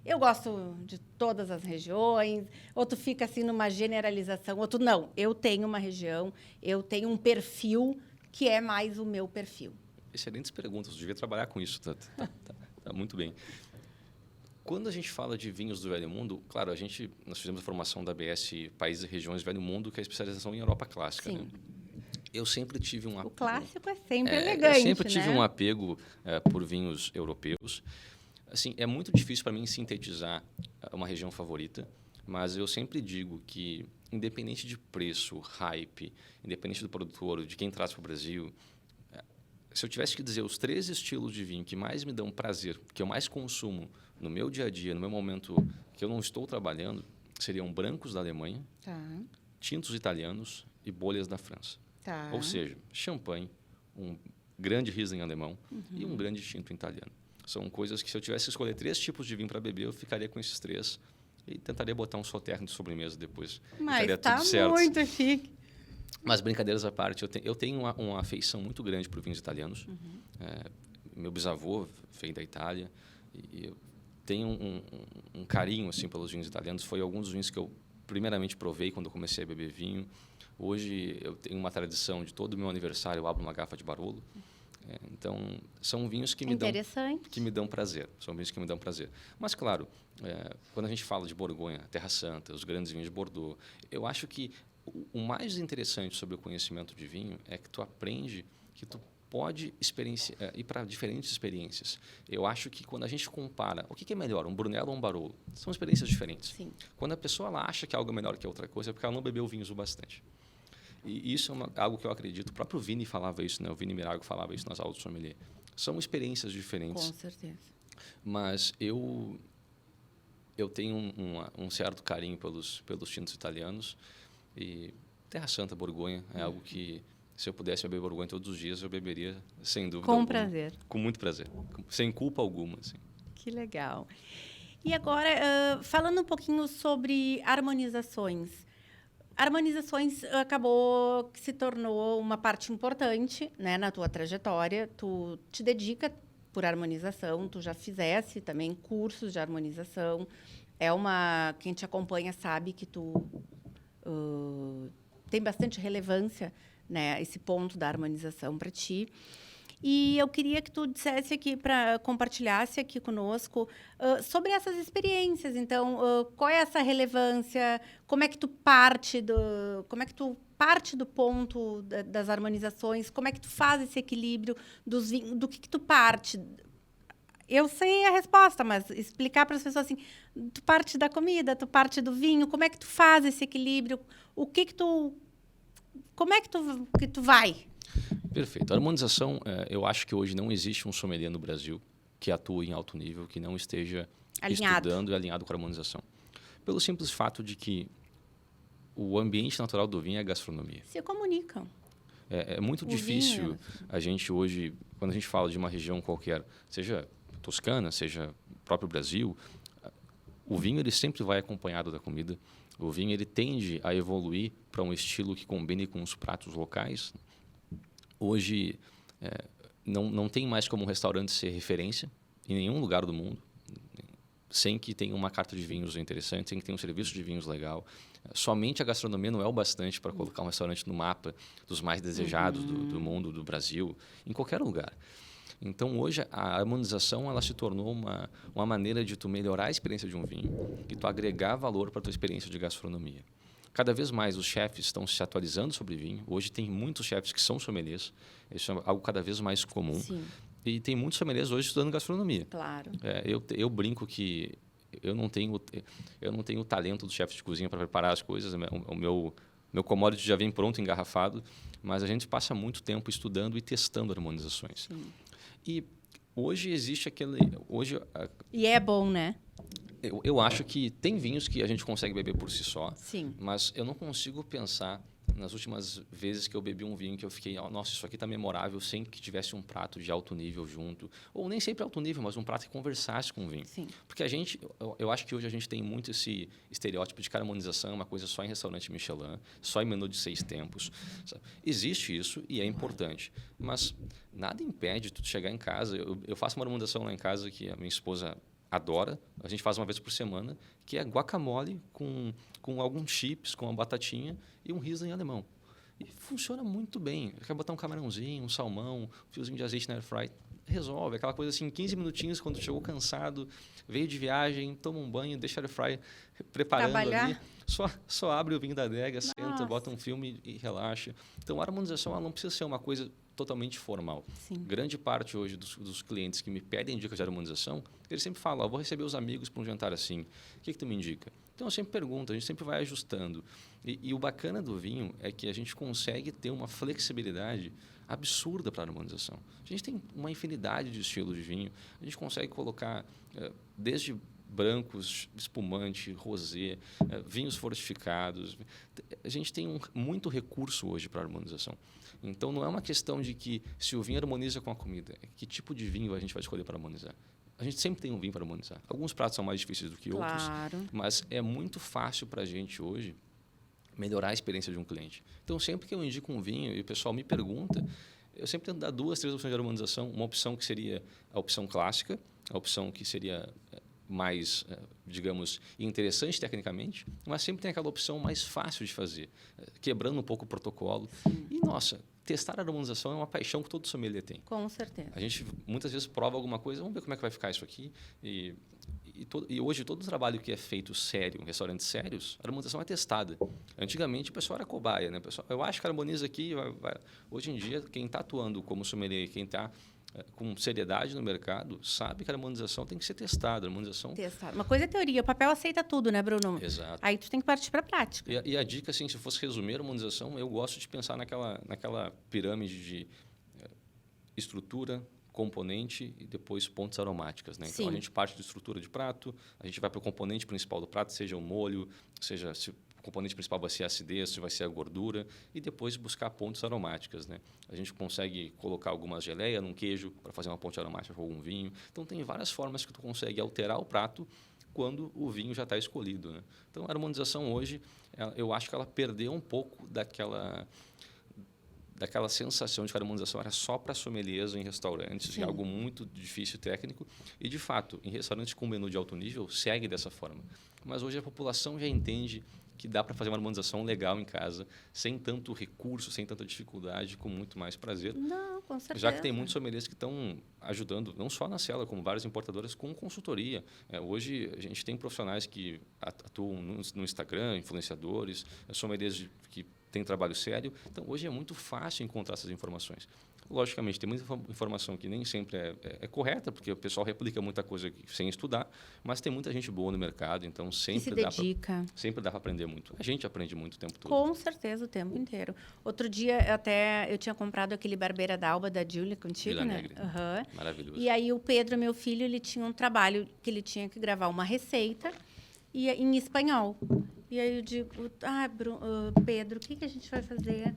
eu gosto de todas as regiões, ou tu fica assim numa generalização, ou tu não, eu tenho uma região, eu tenho um perfil que é mais o meu perfil. Excelentes perguntas, eu devia trabalhar com isso, tá muito bem. Quando a gente fala de vinhos do Velho Mundo, claro, nós fizemos a formação da ABS Países e Regiões do Velho Mundo, que é a especialização em Europa Clássica. Sim. Né? Eu sempre tive um apego... O clássico é sempre elegante, eu sempre tive né? um apego por vinhos europeus. Assim, é muito difícil para mim sintetizar uma região favorita, mas eu sempre digo que, independente de preço, hype, independente do produtor, de quem traz para o Brasil, se eu tivesse que dizer os 3 estilos de vinho que mais me dão prazer, que eu mais consumo no meu dia a dia, no meu momento que eu não estou trabalhando, seriam brancos da Alemanha, tintos italianos e bolhas da França. Tá. Ou seja, champanhe, um grande Riesling alemão e um grande tinto italiano. São coisas que, se eu tivesse que escolher 3 tipos de vinho para beber, eu ficaria com esses 3 e tentaria botar um Sauternes de sobremesa depois. Mas ficaria tá tudo certo. muito chique. Mas, brincadeiras à parte, eu tenho uma afeição muito grande por vinhos italianos. Meu bisavô veio da Itália e eu tenho um carinho assim, pelos vinhos italianos. Foi alguns dos vinhos que eu primeiramente provei quando eu comecei a beber vinho. Hoje eu tenho uma tradição de todo o meu aniversário eu abro uma garrafa de Barolo. Então, são vinhos que me dão prazer. São vinhos que me dão prazer. Mas, claro, quando a gente fala de Borgonha, Terra Santa, os grandes vinhos de Bordeaux, eu acho que o mais interessante sobre o conhecimento de vinho é que tu aprende que tu pode ir para diferentes experiências. Eu acho que quando a gente compara, o que é melhor, um Brunello ou um Barolo? São experiências diferentes. Sim. Quando a pessoa ela acha que algo é melhor que outra coisa, é porque ela não bebeu vinhos o bastante. E isso é algo que eu acredito. O próprio Vini falava isso, né? O Vini Mirago falava isso nas aulas do sommelier. São experiências diferentes. Com certeza. Mas eu tenho um certo carinho pelos tintos italianos. E Terra Santa, Borgonha, é algo que, se eu pudesse beber Borgonha todos os dias, eu beberia, sem dúvida alguma. Com prazer. Com muito prazer. Sem culpa alguma. Assim. Que legal. E agora, falando um pouquinho sobre harmonizações. Harmonizações acabou que se tornou uma parte importante, né, na tua trajetória. Tu te dedica por harmonização, tu já fizesse também cursos de harmonização. Quem te acompanha sabe que tu tem bastante relevância, né, esse ponto da harmonização para ti. E eu queria que tu dissesse aqui, compartilhasse aqui conosco sobre essas experiências. Então, qual é essa relevância? Como é que tu parte do ponto das harmonizações? Como é que tu faz esse equilíbrio dos vinhos? Do que tu parte? Eu sei a resposta, mas explicar para as pessoas assim, tu parte da comida, tu parte do vinho, como é que tu faz esse equilíbrio? Como é que tu vai? Perfeito. A harmonização, eu acho que hoje não existe um sommelier no Brasil que atue em alto nível, que não esteja estudando e alinhado com a harmonização. Pelo simples fato de que o ambiente natural do vinho é a gastronomia. Se comunicam. É muito difícil a gente hoje, quando a gente fala de uma região qualquer, seja Toscana, seja o próprio Brasil, o vinho ele sempre vai acompanhado da comida. O vinho ele tende a evoluir para um estilo que combine com os pratos locais. Hoje, não tem mais como um restaurante ser referência em nenhum lugar do mundo, sem que tenha uma carta de vinhos interessante, sem que tenha um serviço de vinhos legal. Somente a gastronomia não é o bastante para colocar um restaurante no mapa dos mais desejados do mundo, do Brasil, em qualquer lugar. Então, hoje, a harmonização ela se tornou uma maneira de tu melhorar a experiência de um vinho e tu agregar valor para a tua experiência de gastronomia. Cada vez mais os chefes estão se atualizando sobre vinho. Hoje tem muitos chefes que são sommeliers. Isso é algo cada vez mais comum. Sim. E tem muitos sommeliers hoje estudando gastronomia. Claro. Eu brinco que eu não tenho o talento do chefe de cozinha para preparar as coisas. O meu commodity já vem pronto, engarrafado. Mas a gente passa muito tempo estudando e testando harmonizações. Sim. E hoje existe aquele... E é bom, né? Eu acho que tem vinhos que a gente consegue beber por si só. Sim. Mas eu não consigo pensar nas últimas vezes que eu bebi um vinho que eu fiquei, nossa, isso aqui está memorável, sem que tivesse um prato de alto nível junto. Ou nem sempre alto nível, mas um prato que conversasse com o vinho. Sim. Porque eu acho que hoje a gente tem muito esse estereótipo de que a harmonização é uma coisa só em restaurante Michelin, só em menu de 6 tempos. Sabe? Existe isso e é importante. Mas nada impede tu chegar em casa. Eu faço uma harmonização lá em casa que a minha esposa adora, a gente faz uma vez por semana, que é guacamole com alguns chips, com uma batatinha e um Riesling alemão. E funciona muito bem. Quer botar um camarãozinho, um salmão, um fiozinho de azeite na air fry, resolve. Aquela coisa assim, 15 minutinhos, quando chegou cansado, veio de viagem, toma um banho, deixa a air fry preparando Trabalhar. ali. Só abre o vinho da adega, senta, bota um filme e relaxa. Então, a harmonização ela não precisa ser uma coisa totalmente formal. Sim. Grande parte hoje dos clientes que me pedem dicas de harmonização, eles sempre falam, vou receber os amigos para um jantar assim, o que tu me indica? Então, eu sempre pergunto, a gente sempre vai ajustando. E o bacana do vinho é que a gente consegue ter uma flexibilidade absurda para a harmonização. A gente tem uma infinidade de estilos de vinho, a gente consegue colocar desde brancos, espumante, rosé, vinhos fortificados. A gente tem muito recurso hoje para a harmonização. Então, não é uma questão de que se o vinho harmoniza com a comida, é que tipo de vinho a gente vai escolher para harmonizar. A gente sempre tem um vinho para harmonizar. Alguns pratos são mais difíceis do que outros, mas é muito fácil para a gente hoje melhorar a experiência de um cliente. Então, sempre que eu indico um vinho e o pessoal me pergunta, eu sempre tento dar 2, 3 opções de harmonização. Uma opção que seria a opção clássica, a opção que seria mais, digamos, interessante tecnicamente, mas sempre tem aquela opção mais fácil de fazer, quebrando um pouco o protocolo. Sim. E, nossa, testar a harmonização é uma paixão que todo sommelier tem. Com certeza. A gente muitas vezes prova alguma coisa, vamos ver como é que vai ficar isso aqui. E hoje, todo o trabalho que é feito sério, em restaurantes sérios, a harmonização é testada. Antigamente, o pessoal era cobaia, né? O pessoal, eu acho que harmoniza aqui. Hoje em dia, quem está atuando como sommelier, quem está com seriedade no mercado, sabe que a harmonização tem que ser testada. Uma coisa é teoria, o papel aceita tudo, né, Bruno? Exato. Aí tu tem que partir para a prática. E a dica, assim, se eu fosse resumir a harmonização, eu gosto de pensar naquela pirâmide de estrutura, componente e depois pontes aromáticas, né? Então, a gente parte de estrutura de prato, a gente vai para o componente principal do prato, seja o molho, seja se o componente principal vai ser a acidez, se vai ser a gordura, e depois buscar pontes aromáticas, né? A gente consegue colocar alguma geleia num queijo para fazer uma ponte aromática com algum vinho. Então, tem várias formas que tu consegue alterar o prato quando o vinho já está escolhido, né? Então, a harmonização hoje, eu acho que ela perdeu um pouco daquela sensação de que a harmonização era só para sommeliers em restaurantes, de algo muito difícil e técnico. E, de fato, em restaurantes com menu de alto nível, segue dessa forma. Mas hoje a população já entende que dá para fazer uma harmonização legal em casa, sem tanto recurso, sem tanta dificuldade, com muito mais prazer. Não, com certeza. Já que tem muitos sommeliers que estão ajudando, não só na Cielo, como várias importadoras, com consultoria. Hoje, a gente tem profissionais que atuam no Instagram, influenciadores, sommeliers que têm trabalho sério. Então, hoje é muito fácil encontrar essas informações. Logicamente, tem muita informação que nem sempre é correta, porque o pessoal replica muita coisa sem estudar, mas tem muita gente boa no mercado, então sempre dá para aprender muito. A gente aprende muito o tempo todo. Com certeza, o tempo inteiro. Outro dia, eu tinha comprado aquele Barbeira d'Alba da Julia contigo, Vila né? Negre. Maravilhoso. E aí o Pedro, meu filho, ele tinha um trabalho que ele tinha que gravar uma receita em espanhol. E aí eu digo, Pedro, o que a gente vai fazer?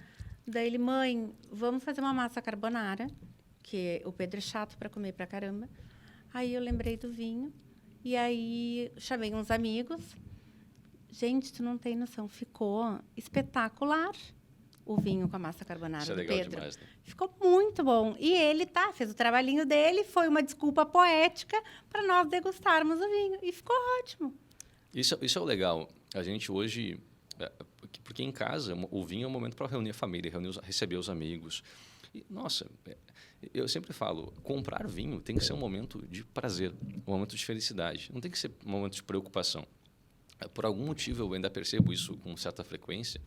Daí ele, mãe, vamos fazer uma massa carbonara, que o Pedro é chato para comer pra caramba. Aí eu lembrei do vinho, e aí chamei uns amigos. Gente, tu não tem noção, ficou espetacular o vinho com a massa carbonara do Pedro. Isso é legal demais, né? Ficou muito bom. E ele fez o trabalhinho dele, foi uma desculpa poética para nós degustarmos o vinho. E ficou ótimo. Isso é o legal. A gente hoje... Porque em casa, o vinho é um momento para reunir a família, receber os amigos. E, nossa, eu sempre falo, comprar vinho tem que ser um momento de prazer, um momento de felicidade. Não tem que ser um momento de preocupação. Por algum motivo, eu ainda percebo isso com certa frequência.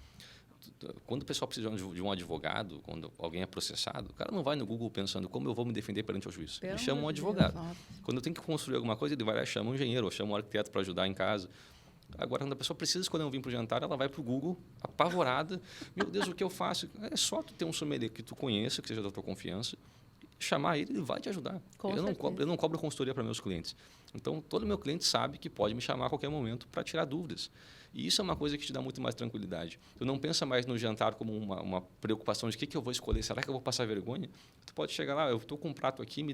Quando o pessoal precisa de um advogado, quando alguém é processado, o cara não vai no Google pensando como eu vou me defender perante o juiz. Ele chama um advogado. Quando eu tenho que construir alguma coisa, ele vai lá e chama um engenheiro, ou chama um arquiteto para ajudar em casa. Agora, quando a pessoa precisa escolher um vinho para o jantar, ela vai para o Google, apavorada. Meu Deus, o que eu faço? É só tu ter um sommelier que tu conheça, que seja da tua confiança, chamar ele vai te ajudar. Eu não cobro consultoria para meus clientes. Então, todo meu cliente sabe que pode me chamar a qualquer momento para tirar dúvidas. E isso é uma coisa que te dá muito mais tranquilidade. Tu não pensa mais no jantar como uma preocupação de o que eu vou escolher. Será que eu vou passar vergonha? Tu pode chegar lá, eu estou com um prato aqui,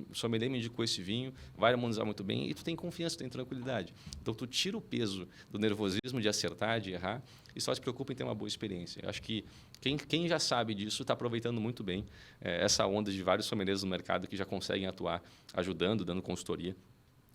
o sommelier me indicou esse vinho, vai harmonizar muito bem, e tu tem confiança, tu tem tranquilidade. Então, tu tira o peso do nervosismo de acertar, de errar, e só se preocupa em ter uma boa experiência. Eu acho que quem já sabe disso está aproveitando muito bem essa onda de vários sommeliers no mercado que já conseguem atuar ajudando, dando consultoria,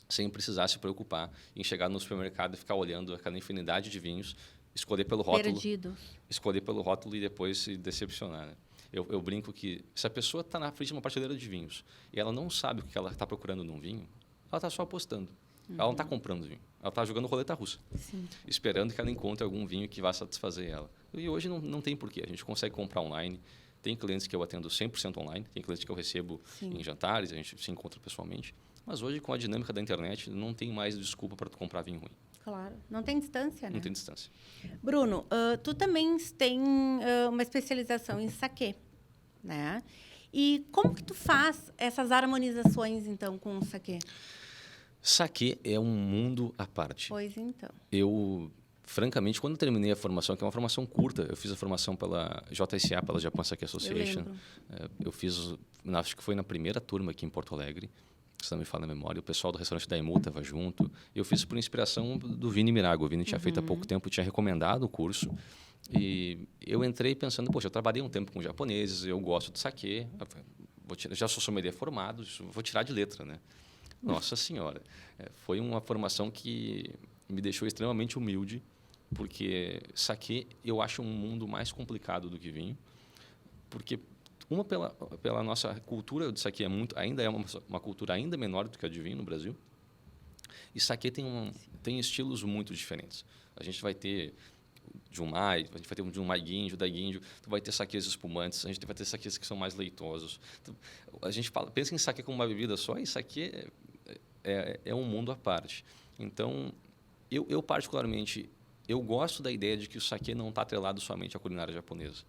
sem precisar se preocupar em chegar no supermercado e ficar olhando aquela infinidade de vinhos, escolher pelo rótulo e depois se decepcionar. Né? Eu brinco que se a pessoa está na frente de uma prateleira de vinhos e ela não sabe o que ela está procurando num vinho, ela está só apostando. Ela não está comprando vinho. Ela está jogando roleta russa, esperando que ela encontre algum vinho que vá satisfazer ela. E hoje não tem porquê. A gente consegue comprar online. Tem clientes que eu atendo 100% online. Tem clientes que eu recebo em jantares, a gente se encontra pessoalmente. Mas hoje, com a dinâmica da internet, não tem mais desculpa para tu comprar vinho ruim. Claro. Não tem distância, né? Não tem distância. Bruno, tu também tem uma especialização em saquê, né? E como que tu faz essas harmonizações, então, com o saquê? Saquê é um mundo à parte. Pois então. Eu, francamente, quando eu terminei a formação, que é uma formação curta, eu fiz a formação pela JSA, pela Japan Sake Association. Eu fiz, acho que foi na primeira turma aqui em Porto Alegre, se não me falha a memória. O pessoal do restaurante da Emu estava junto. Eu fiz por inspiração do Vini Mirago. O Vini tinha feito há pouco tempo, tinha recomendado o curso. E eu entrei pensando, poxa, eu trabalhei um tempo com japoneses, eu gosto de saquê, já sou sommelier formado, vou tirar de letra, né? Nossa Senhora, foi uma formação que me deixou extremamente humilde, porque saquê eu acho um mundo mais complicado do que vinho, porque pela nossa cultura de saquê ainda é uma cultura ainda menor do que a de vinho no Brasil, e saquê tem estilos muito diferentes. A gente vai ter Junmai, a gente vai ter um Junmai Ginjo, Daiginjo, tu vai ter saquês espumantes, a gente vai ter saquês que são mais leitosos. A gente pensa em saquê como uma bebida só, e saquê é um mundo à parte. Então, eu particularmente, eu gosto da ideia de que o saquê não está atrelado somente à culinária japonesa.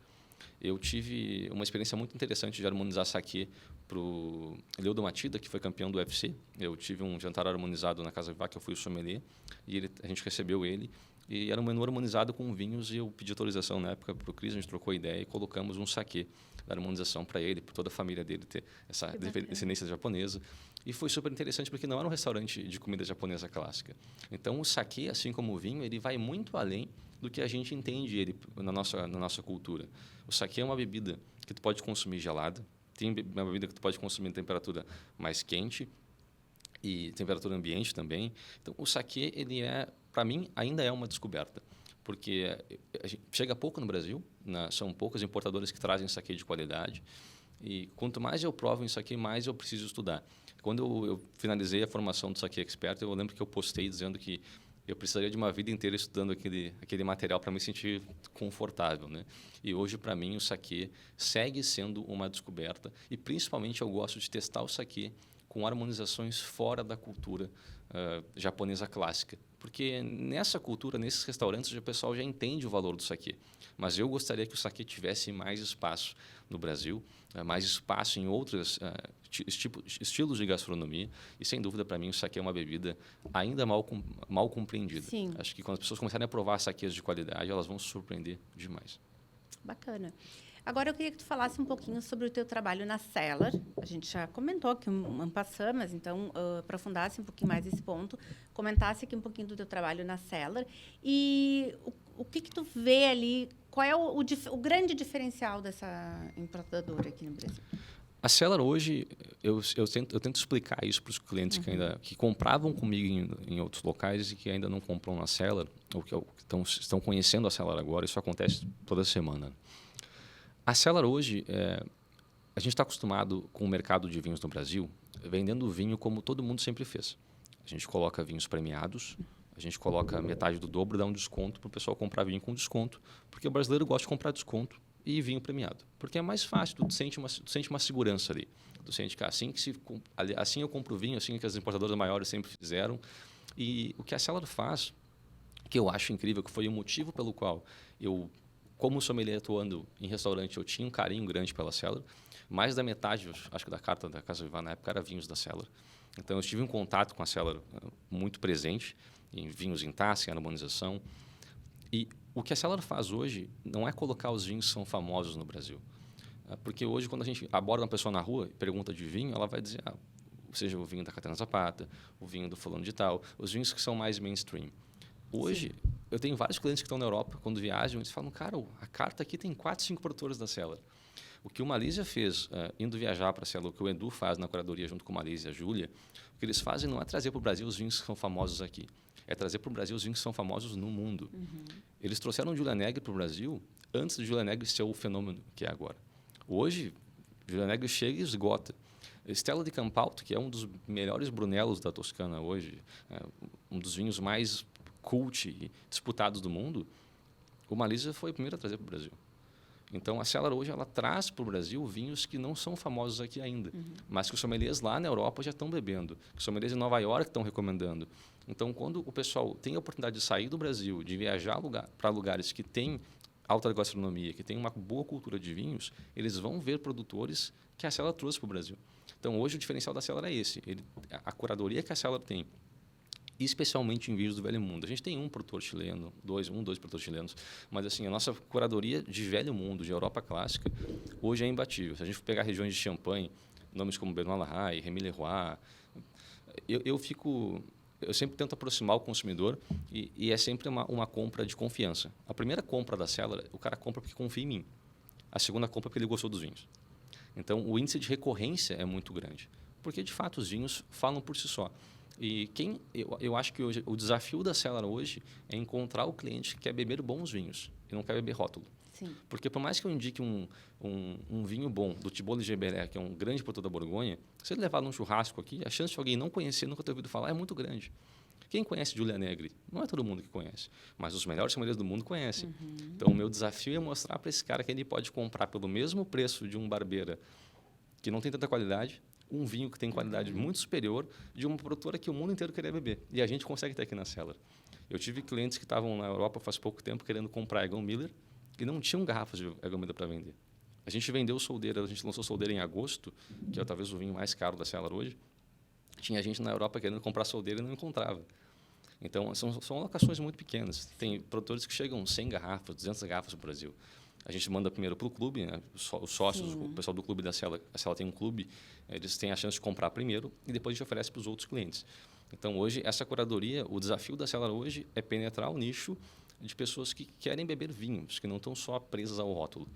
Eu tive uma experiência muito interessante de harmonizar saquê para o Lyodo Machida, que foi campeão do UFC. Eu tive um jantar harmonizado na Casa Vivá, que eu fui o sommelier, e a gente recebeu ele. E era um menu harmonizado com vinhos, e eu pedi autorização na época para o Cris, a gente trocou ideia e colocamos um saquê da harmonização para ele, para toda a família dele ter essa descendência japonesa. E foi super interessante porque não era um restaurante de comida japonesa clássica. Então, o saquê, assim como o vinho, ele vai muito além do que a gente entende ele na nossa cultura. O saquê é uma bebida que tu pode consumir gelada, tem uma bebida que tu pode consumir em temperatura mais quente e temperatura ambiente também. Então, o saquê, ele para mim, ainda é uma descoberta, porque chega pouco no Brasil, são poucas importadoras que trazem saquê de qualidade, e quanto mais eu provo em saquê, mais eu preciso estudar. Quando eu finalizei a formação do Saquê Expert, eu lembro que eu postei dizendo que eu precisaria de uma vida inteira estudando aquele material para me sentir confortável, né? E hoje, para mim, o saquê segue sendo uma descoberta, e principalmente eu gosto de testar o saquê com harmonizações fora da cultura japonesa clássica. Porque nessa cultura, nesses restaurantes, o pessoal já entende o valor do saquê. Mas eu gostaria que o saquê tivesse mais espaço no Brasil, mais espaço em outros estilos de gastronomia. E, sem dúvida, para mim, o saquê é uma bebida ainda mal compreendida. Sim. Acho que quando as pessoas começarem a provar saquês de qualidade, elas vão se surpreender demais. Bacana. Agora, eu queria que tu falasse um pouquinho sobre o teu trabalho na Cellar. A gente já comentou aqui um passant, mas então aprofundasse um pouquinho mais esse ponto, comentasse aqui um pouquinho do teu trabalho na Cellar e o que tu vê ali, qual é o grande diferencial dessa importadora aqui no Brasil? A Cellar hoje, eu tento explicar isso para os clientes que compravam comigo em outros locais e que ainda não compram na Cellar, ou que estão conhecendo a Cellar agora. Isso acontece toda semana. A Cellar hoje, A gente está acostumado com o mercado de vinhos no Brasil, vendendo vinho como todo mundo sempre fez. A gente coloca vinhos premiados, a gente coloca metade do dobro, dá um desconto para o pessoal comprar vinho com desconto, porque o brasileiro gosta de comprar desconto e vinho premiado. Porque é mais fácil, tu sente uma segurança ali. Tu sente que assim eu compro vinho, assim que as importadoras maiores sempre fizeram. E o que a Cellar faz, que eu acho incrível, que foi o motivo pelo qual eu, como sommelier atuando em restaurante, eu tinha um carinho grande pela Cellar. Mais da metade, acho que da carta da Casa Vivant na época era vinhos da Cellar. Então eu tive um contato com a Cellar muito presente, em vinhos em taça, em harmonização. E o que a Cellar faz hoje não é colocar os vinhos que são famosos no Brasil. Porque hoje, quando a gente aborda uma pessoa na rua e pergunta de vinho, ela vai dizer, seja o vinho da Catena Zapata, o vinho do fulano de tal, os vinhos que são mais mainstream. Hoje, sim, eu tenho vários clientes que estão na Europa, quando viajam, eles falam, cara, a carta aqui tem 4, 5 produtores da Cellar. O que o Malísia fez, indo viajar para a Cellar, o que o Edu faz na curadoria junto com o Malísia e a Júlia, o que eles fazem não é trazer para o Brasil os vinhos que são famosos aqui, é trazer para o Brasil os vinhos que são famosos no mundo. Uhum. Eles trouxeram o Giulia Negri para o Brasil antes do Giulia Negri ser o fenômeno que é agora. Hoje, o Giulia Negri chega e esgota. Stella di Campalto, que é um dos melhores Brunelos da Toscana hoje, um dos vinhos mais cult e disputados do mundo, o Malísia foi o primeiro a trazer para o Brasil. Então, a Cellar hoje ela traz para o Brasil vinhos que não são famosos aqui ainda, mas que os sommeliers lá na Europa já estão bebendo, que os sommeliers em Nova York estão recomendando. Então, quando o pessoal tem a oportunidade de sair do Brasil, de viajar para lugares que têm alta gastronomia, que têm uma boa cultura de vinhos, eles vão ver produtores que a Cellar trouxe para o Brasil. Então, hoje o diferencial da Cellar é esse. A curadoria que a Cellar tem, especialmente em vinhos do Velho Mundo. A gente tem um produtor chileno, dois produtores chilenos, mas assim, a nossa curadoria de Velho Mundo, de Europa clássica, hoje é imbatível. Se a gente for pegar regiões de Champagne, nomes como Benoît Larraille, Rémy Leroy, eu sempre tento aproximar o consumidor e é sempre uma compra de confiança. A primeira compra da Cellar, o cara compra porque confia em mim. A segunda compra porque ele gostou dos vinhos. Então, o índice de recorrência é muito grande, porque, de fato, os vinhos falam por si só. E eu acho que hoje, o desafio da Cellar hoje é encontrar o cliente que quer beber bons vinhos e não quer beber rótulo. Sim. Porque por mais que eu indique um vinho bom do Thibault de Gerberet, que é um grande produtor da Borgonha, se ele levar num churrasco aqui, a chance de alguém não conhecer, nunca ter ouvido falar, é muito grande. Quem conhece Giulia Negri? Não é todo mundo que conhece, mas os melhores sommeliers do mundo conhecem. Uhum. Então, o meu desafio é mostrar para esse cara que ele pode comprar pelo mesmo preço de um barbeira que não tem tanta qualidade, um vinho que tem qualidade muito superior de uma produtora que o mundo inteiro queria beber. E a gente consegue ter aqui na Cellar. Eu tive clientes que estavam na Europa faz pouco tempo querendo comprar Egon Miller e não tinham garrafas de Egon Miller para vender. A gente vendeu Soldeira, a gente lançou Soldeira em agosto, que é talvez o vinho mais caro da Cellar hoje. Tinha gente na Europa querendo comprar Soldeira e não encontrava. Então, são locações muito pequenas. Tem produtores que chegam 100 garrafas, 200 garrafas no Brasil. A gente manda primeiro para o clube, né? Os sócios, sim, o pessoal do clube da Cellar, a Cellar tem um clube, eles têm a chance de comprar primeiro e depois a gente oferece para os outros clientes. Então, hoje, essa curadoria, o desafio da Cellar hoje é penetrar o nicho de pessoas que querem beber vinhos, que não estão só presas ao rótulo.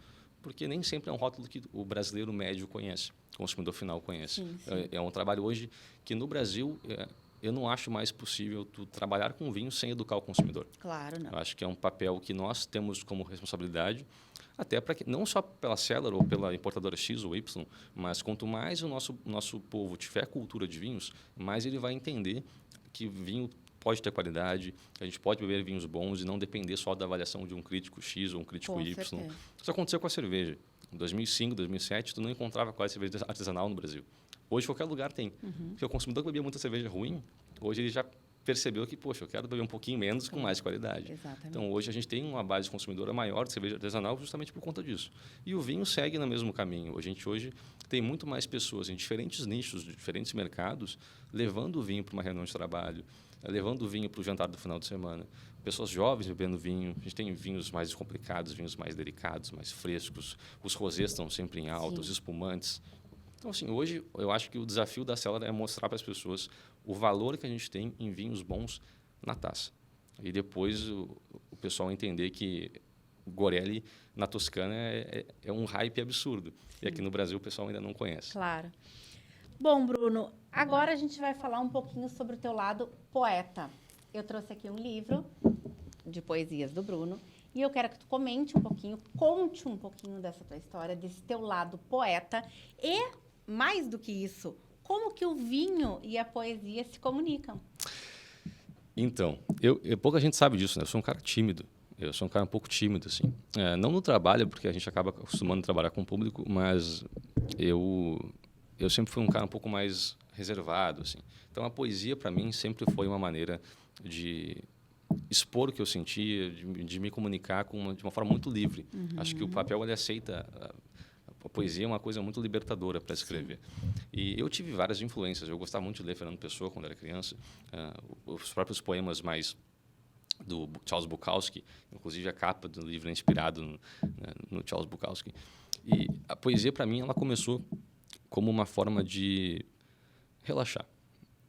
Porque nem sempre é um rótulo que o brasileiro médio conhece, o consumidor final conhece. Sim, sim. É um trabalho hoje que, no Brasil, eu não acho mais possível tu trabalhar com vinho sem educar o consumidor. Claro, não. Eu acho que é um papel que nós temos como responsabilidade, até para que não só pela Cellar ou pela importadora X ou Y, mas quanto mais o nosso povo tiver cultura de vinhos, mais ele vai entender que vinho pode ter qualidade, que a gente pode beber vinhos bons e não depender só da avaliação de um crítico X ou um crítico com Y. Certeza. Isso aconteceu com a cerveja. Em 2005, 2007, tu não encontrava quase cerveja artesanal no Brasil. Hoje, qualquer lugar tem. Uhum. Porque o consumidor que bebia muita cerveja ruim, hoje ele já percebeu que, poxa, eu quero beber um pouquinho menos com mais qualidade. Exatamente. Então, hoje a gente tem uma base consumidora maior de cerveja artesanal justamente por conta disso. E o vinho segue no mesmo caminho. A gente hoje tem muito mais pessoas em diferentes nichos, de diferentes mercados, levando o vinho para uma reunião de trabalho, levando o vinho para o jantar do final de semana. Pessoas jovens bebendo vinho. A gente tem vinhos mais complicados, vinhos mais delicados, mais frescos. Os rosés estão sempre em alta, os espumantes. Então, assim, hoje eu acho que o desafio da Cellar é mostrar para as pessoas o valor que a gente tem em vinhos bons na taça. E depois o pessoal entender que o Gorelli na Toscana é um hype absurdo. Sim. E aqui no Brasil o pessoal ainda não conhece. Claro. Bom, Bruno, agora a gente vai falar um pouquinho sobre o teu lado poeta. Eu trouxe aqui um livro de poesias do Bruno E eu quero que tu comente um pouquinho, conte um pouquinho dessa tua história, desse teu lado poeta e, mais do que isso, como que o vinho e a poesia se comunicam. Então, pouca gente sabe disso, né? Eu sou um cara tímido. Eu sou um cara um pouco tímido, assim. Não no trabalho, porque a gente acaba acostumando a trabalhar com o público, mas eu sempre fui um cara um pouco mais reservado, assim. Então, a poesia, para mim, sempre foi uma maneira de expor o que eu sentia, de me comunicar de uma forma muito livre. Acho que o papel, ele aceita... A poesia é uma coisa muito libertadora para escrever. E eu tive várias influências. Eu gostava muito de ler Fernando Pessoa quando era criança. Os próprios poemas mais do Charles Bukowski, inclusive a capa do livro é inspirado no Charles Bukowski. E a poesia, para mim, ela começou como uma forma de relaxar.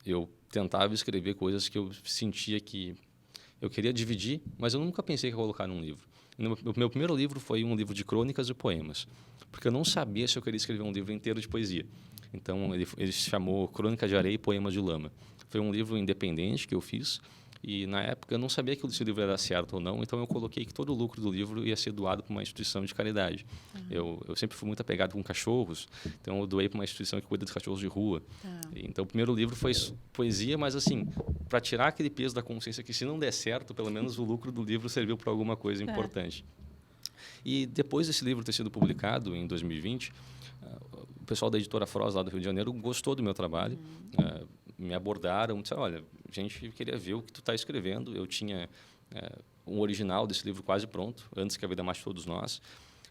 Eu tentava escrever coisas que eu sentia que eu queria dividir, mas eu nunca pensei que ia colocar num livro. O meu primeiro livro foi um livro de crônicas e poemas, porque eu não sabia se eu queria escrever um livro inteiro de poesia. Então, ele se chamou Crônica de Areia e Poemas de Lama. Foi um livro independente que eu fiz, e, na época, eu não sabia que esse livro era certo ou não, então eu coloquei que todo o lucro do livro ia ser doado para uma instituição de caridade. Eu sempre fui muito apegado com cachorros, então eu doei para uma instituição que cuida dos cachorros de rua. Então, o primeiro livro foi poesia, mas, assim, para tirar aquele peso da consciência que, se não der certo, pelo menos o lucro do livro serviu para alguma coisa importante. E depois desse livro ter sido publicado, em 2020, o pessoal da editora Froz, lá do Rio de Janeiro, gostou do meu trabalho, me abordaram, disseram, olha, a gente queria ver o que tu está escrevendo. Eu tinha um original desse livro quase pronto, Antes que a Vida Mate Todos Nós,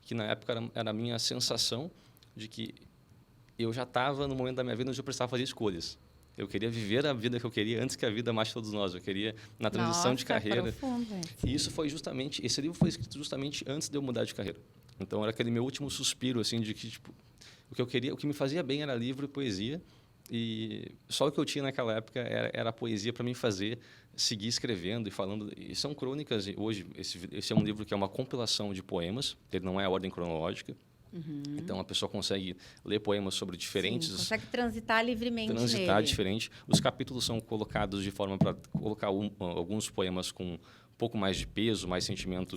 que na época era a minha sensação de que eu já estava no momento da minha vida onde eu precisava fazer escolhas. Eu queria viver a vida que eu queria antes que a vida mate todos nós. Eu queria, na transição de carreira. E isso foi justamente... Esse livro foi escrito justamente antes de eu mudar de carreira. Então, era aquele meu último suspiro, assim, de que, tipo, o que eu queria, o que me fazia bem era livro e poesia. E só o que eu tinha naquela época era a poesia para me fazer seguir escrevendo e falando. E são crônicas. Hoje, esse é um livro que é uma compilação de poemas. Ele não é a ordem cronológica. Então, a pessoa consegue ler poemas sobre diferentes... Sim, consegue transitar livremente Transitar nele. diferente. Os capítulos são colocados de forma para colocar alguns poemas com um pouco mais de peso, mais sentimento,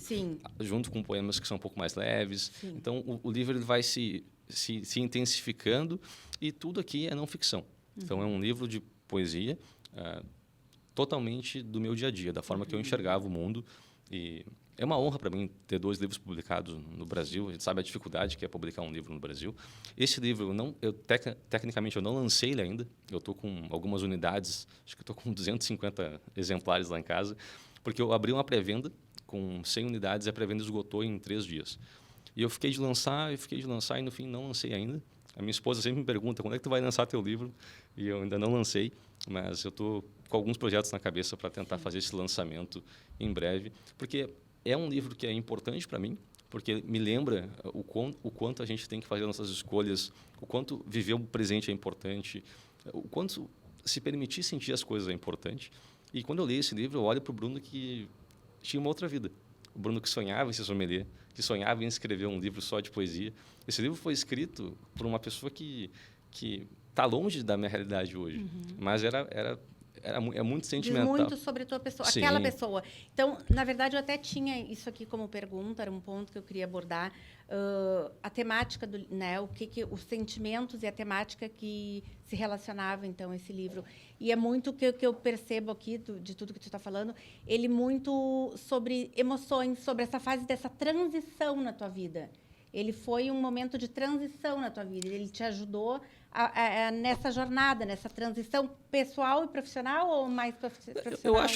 junto com poemas que são um pouco mais leves. Sim. Então, o livro ele vai se intensificando, e tudo aqui é não ficção. Então, é um livro de poesia totalmente do meu dia a dia, da forma que eu enxergava o mundo. E é uma honra para mim ter 2 livros publicados no Brasil. A gente sabe a dificuldade que é publicar um livro no Brasil. Esse livro, tecnicamente, eu não lancei ele ainda. Eu estou com algumas unidades, acho que estou com 250 exemplares lá em casa, porque eu abri uma pré-venda com 100 unidades e a pré-venda esgotou em 3 dias. E eu fiquei de lançar, e no fim não lancei ainda. A minha esposa sempre me pergunta, quando é que tu vai lançar teu livro? E eu ainda não lancei, mas eu estou com alguns projetos na cabeça para tentar fazer esse lançamento em breve, porque é um livro que é importante para mim, porque me lembra o quanto a gente tem que fazer nossas escolhas, o quanto viver o presente é importante, o quanto se permitir sentir as coisas é importante. E quando eu leio esse livro, eu olho para o Bruno que tinha uma outra vida. O Bruno que sonhava em ser sommelier, que sonhava em escrever um livro só de poesia. Esse livro foi escrito por uma pessoa que está longe da minha realidade hoje, mas é muito sentimental. Diz muito sobre a tua pessoa, Sim. aquela pessoa. Então, na verdade, eu até tinha isso aqui como pergunta, era um ponto que eu queria abordar. A temática, né, os sentimentos e a temática que se relacionava, então, esse livro. E é muito o que eu percebo aqui, de tudo que tu está falando, ele muito sobre emoções, sobre essa fase dessa transição na tua vida. Ele foi um momento de transição na tua vida, ele te ajudou nessa jornada, nessa transição pessoal e profissional, ou mais profissional?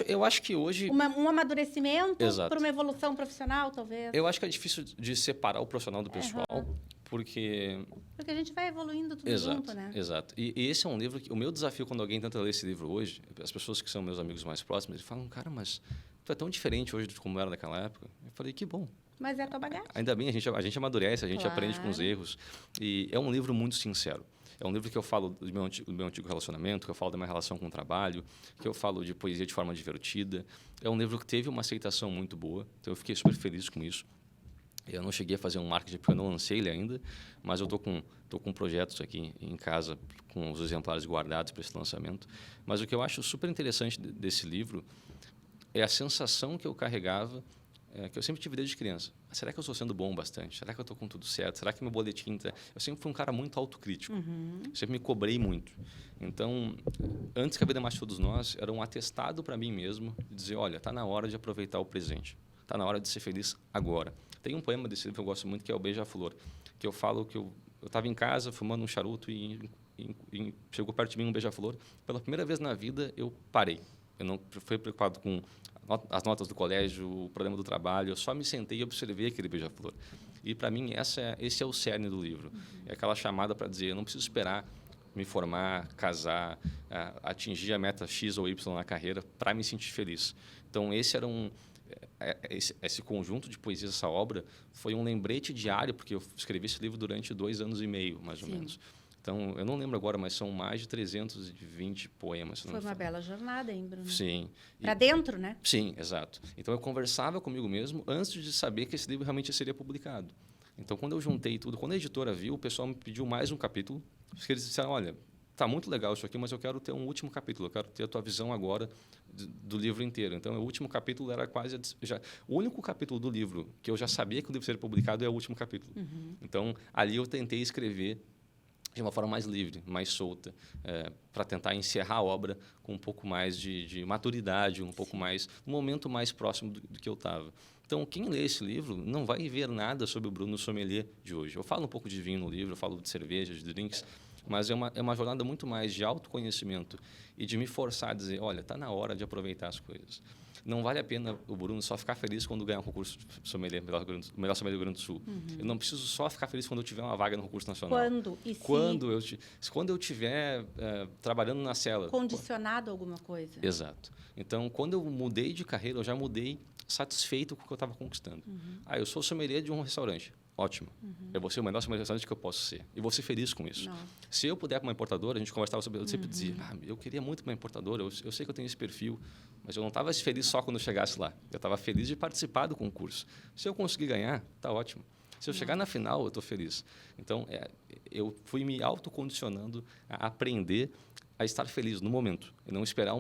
Eu acho que hoje... Um amadurecimento para uma evolução profissional, talvez? Eu acho que é difícil de separar o profissional do pessoal, porque a gente vai evoluindo tudo junto, né? Exato. E esse é um livro que... O meu desafio, quando alguém tenta ler esse livro hoje, as pessoas que são meus amigos mais próximos, eles falam, cara, mas tu é tão diferente hoje de como era naquela época. Eu falei, que bom. Mas é a tua bagagem. Ainda bem, a gente amadurece, a gente aprende com os erros. E é um livro muito sincero. É um livro que eu falo do meu antigo relacionamento, que eu falo da minha relação com o trabalho, que eu falo de poesia de forma divertida. É um livro que teve uma aceitação muito boa, então eu fiquei super feliz com isso. Eu não cheguei a fazer um marketing porque eu não lancei ele ainda, mas eu estou com projetos aqui em casa, com os exemplares guardados para esse lançamento. Mas o que eu acho super interessante desse livro é a sensação que eu carregava que eu sempre tive desde criança. Será que eu estou sendo bom bastante? Será que eu estou com tudo certo? Será que meu boletim tá... Eu sempre fui um cara muito autocrítico. Sempre me cobrei muito. Então, antes que a vida mate todos nós, era um atestado para mim mesmo de dizer, olha, está na hora de aproveitar o presente. Está na hora de ser feliz agora. Tem um poema desse livro que eu gosto muito, que é o Beija-Flor, que eu falo que eu estava em casa fumando um charuto e chegou perto de mim um beija-flor. Pela primeira vez na vida, eu parei. Eu não fui preocupado com as notas do colégio, o problema do trabalho. Eu só me sentei e observei aquele beija-flor. E, para mim, esse é o cerne do livro. É aquela chamada para dizer, eu não preciso esperar me formar, casar, atingir a meta X ou Y na carreira para me sentir feliz. Então, esse conjunto de poesias, essa obra, foi um lembrete diário, porque eu escrevi esse livro durante 2 anos e meio, mais ou menos. Então, eu não lembro agora, mas são mais de 320 poemas. Foi uma bela jornada, hein, Bruno? Sim. Para dentro, né? Sim, exato. Então, eu conversava comigo mesmo antes de saber que esse livro realmente seria publicado. Então, quando eu juntei tudo, quando a editora viu, o pessoal me pediu mais um capítulo, porque eles disseram, olha, está muito legal isso aqui, mas eu quero ter um último capítulo, eu quero ter a tua visão agora do livro inteiro. Então, o último capítulo era quase... o único capítulo do livro que eu já sabia que o livro seria publicado é o último capítulo. Então, ali eu tentei escrever de uma forma mais livre, mais solta, para tentar encerrar a obra com um pouco mais de maturidade, um pouco mais, um momento mais próximo do que eu estava. Então, quem lê esse livro não vai ver nada sobre o Bruno Sommelier de hoje. Eu falo um pouco de vinho no livro, eu falo de cerveja, de drinks, mas é uma jornada muito mais de autoconhecimento e de me forçar a dizer, olha, está na hora de aproveitar as coisas. Não vale a pena o Bruno só ficar feliz quando ganhar um concurso de sommelier, melhor sommelier do Rio Grande do Sul. Eu não preciso só ficar feliz quando eu tiver uma vaga no concurso nacional. Quando eu estiver trabalhando na cela. Condicionado a alguma coisa. Exato. Então, quando eu mudei de carreira, eu já mudei satisfeito com o que eu estava conquistando. Eu sou sommelier de um restaurante. Ótimo. Eu vou ser o melhor sommelier de restaurante que eu posso ser. E vou ser feliz com isso. Nossa. Se eu puder para uma importadora, a gente conversava sobre... Eu sempre dizia, eu queria muito para uma importadora, eu sei que eu tenho esse perfil, mas eu não estava feliz só quando eu chegasse lá. Eu estava feliz de participar do concurso. Se eu conseguir ganhar, está ótimo. Se eu chegar na final, eu estou feliz. Então, eu fui me autocondicionando a aprender a estar feliz no momento. E não esperar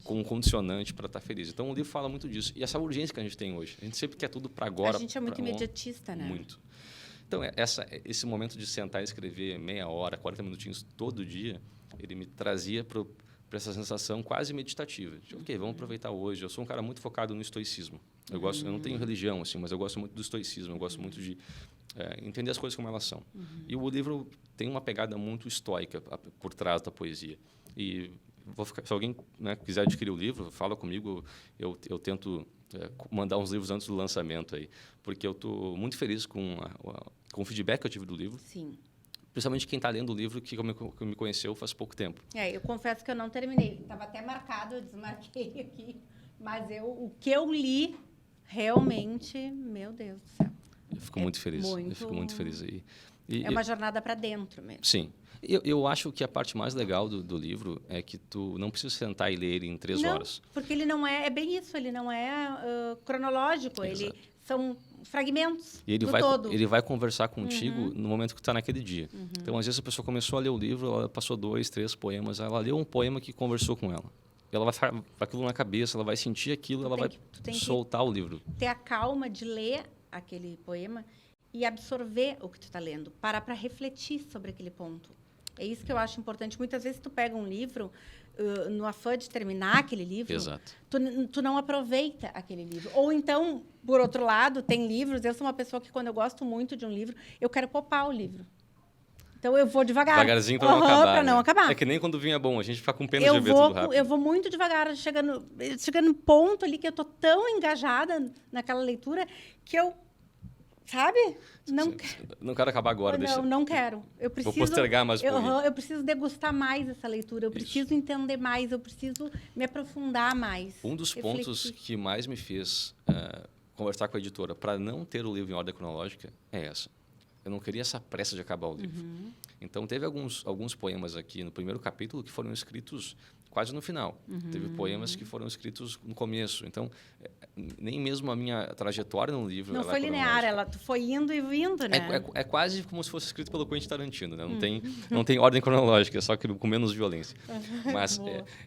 com um condicionante para estar feliz. Então, o livro fala muito disso. E essa urgência que a gente tem hoje. A gente sempre quer tudo para agora. A gente é muito imediatista, né? Muito. Então, esse momento de sentar e escrever meia hora, 40 minutinhos todo dia, ele me trazia para essa sensação quase meditativa. De, ok, vamos aproveitar hoje. Eu sou um cara muito focado no estoicismo. Eu não tenho religião, assim, mas eu gosto muito do estoicismo. Eu gosto muito de entender as coisas como elas são. E o livro tem uma pegada muito estoica por trás da poesia. E se alguém quiser adquirir o livro, fala comigo. Eu tento mandar uns livros antes do lançamento aí, porque eu estou muito feliz com o feedback que eu tive do livro. Sim. Principalmente quem está lendo o livro que me conheceu faz pouco tempo. Eu confesso que eu não terminei. Estava até marcado, eu desmarquei aqui. Mas o que eu li, realmente, meu Deus do céu. Eu fico muito feliz. Eu fico muito feliz aí. É uma jornada para dentro mesmo. Sim. Eu acho que a parte mais legal do livro é que tu não precisa sentar e ler ele em 3 horas. Porque ele não é bem isso, ele não é cronológico, ele são fragmentos e do todo. Ele vai conversar contigo no momento que está naquele dia. Então, às vezes, a pessoa começou a ler o livro, ela passou 2, 3 poemas, ela leu um poema que conversou com ela. Ela vai ficar aquilo na cabeça, ela vai sentir aquilo, ela vai soltar o livro. Ter a calma de ler aquele poema e absorver o que tu está lendo, parar para refletir sobre aquele ponto. É isso que eu acho importante. Muitas vezes tu pega um livro, no afã de terminar aquele livro, exato. Tu não aproveita aquele livro. Ou então, por outro lado, tem livros... Eu sou uma pessoa que, quando eu gosto muito de um livro, eu quero popar o livro. Então, eu vou devagar. Devagarzinho para não acabar. Para não acabar. É que nem quando vinho é bom, a gente fica com pena de ver tudo rápido. Eu vou muito devagar, chega no ponto ali que eu estou tão engajada naquela leitura que eu... Sabe? Não quero acabar agora. Não quero. Eu preciso, vou postergar mais um pouquinho. Eu preciso degustar mais essa leitura. Eu preciso entender mais. Eu preciso me aprofundar mais. Um dos pontos que mais me fez conversar com a editora para não ter o livro em ordem cronológica é essa. Eu não queria essa pressa de acabar o livro. Então, teve alguns poemas aqui no primeiro capítulo que foram escritos quase no final. Teve poemas que foram escritos no começo. Então, nem mesmo a minha trajetória no livro... Não foi linear, tu foi indo e vindo, né? É quase como se fosse escrito pelo Quentin Tarantino, né? Não tem ordem cronológica, só que com menos violência. Mas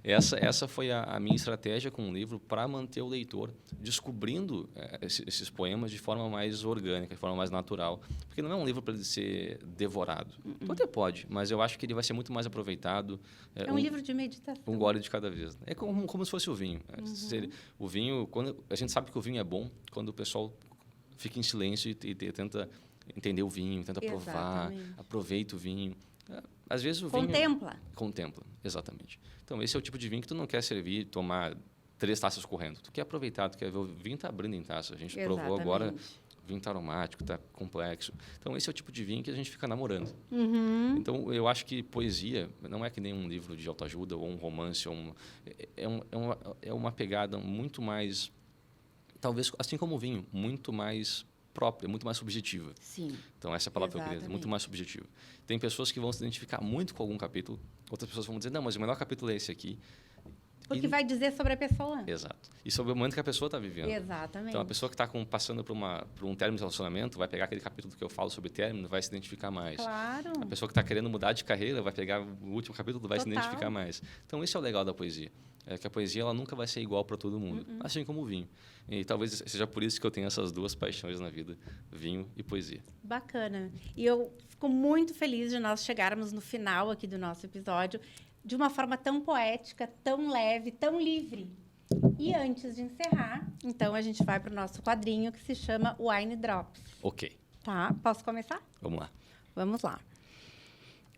essa foi a minha estratégia com o livro para manter o leitor descobrindo esses poemas de forma mais orgânica, de forma mais natural. Porque não é um livro para ele ser devorado. Até pode, mas eu acho que ele vai ser muito mais aproveitado. É um livro de meditação. Um gole de cada vez. É como se fosse o vinho. O vinho, a gente sabe que o vinho é bom quando o pessoal fica em silêncio e tenta entender o vinho, tenta provar, aproveita o vinho. Às vezes o vinho... Contempla, exatamente. Então, esse é o tipo de vinho que tu não quer servir, tomar 3 taças correndo. Tu quer aproveitar, tu quer ver o vinho tá abrindo em taça. A gente provou agora, o vinho tá aromático, tá complexo. Então, esse é o tipo de vinho que a gente fica namorando. Então, eu acho que poesia não é que nem um livro de autoajuda ou um romance. É uma pegada muito mais... Talvez, assim como o vinho, muito mais própria, muito mais subjetiva. Sim. Então, essa é a palavra que eu queria dizer, muito mais subjetiva. Tem pessoas que vão se identificar muito com algum capítulo, outras pessoas vão dizer, não, mas o melhor capítulo é esse aqui. Porque vai dizer sobre a pessoa. Exato. E sobre o momento que a pessoa está vivendo. Exatamente. Então, a pessoa que está passando por um término de relacionamento vai pegar aquele capítulo que eu falo sobre término, vai se identificar mais. Claro. A pessoa que está querendo mudar de carreira vai pegar o último capítulo, vai se identificar mais. Então, esse é o legal da poesia. É que a poesia ela nunca vai ser igual para todo mundo, assim como o vinho. E talvez seja por isso que eu tenho essas 2 paixões na vida, vinho e poesia. Bacana. E eu fico muito feliz de nós chegarmos no final aqui do nosso episódio de uma forma tão poética, tão leve, tão livre. E antes de encerrar, então a gente vai para o nosso quadrinho que se chama Wine Drops. Ok. Tá? Posso começar? Vamos lá. Vamos lá.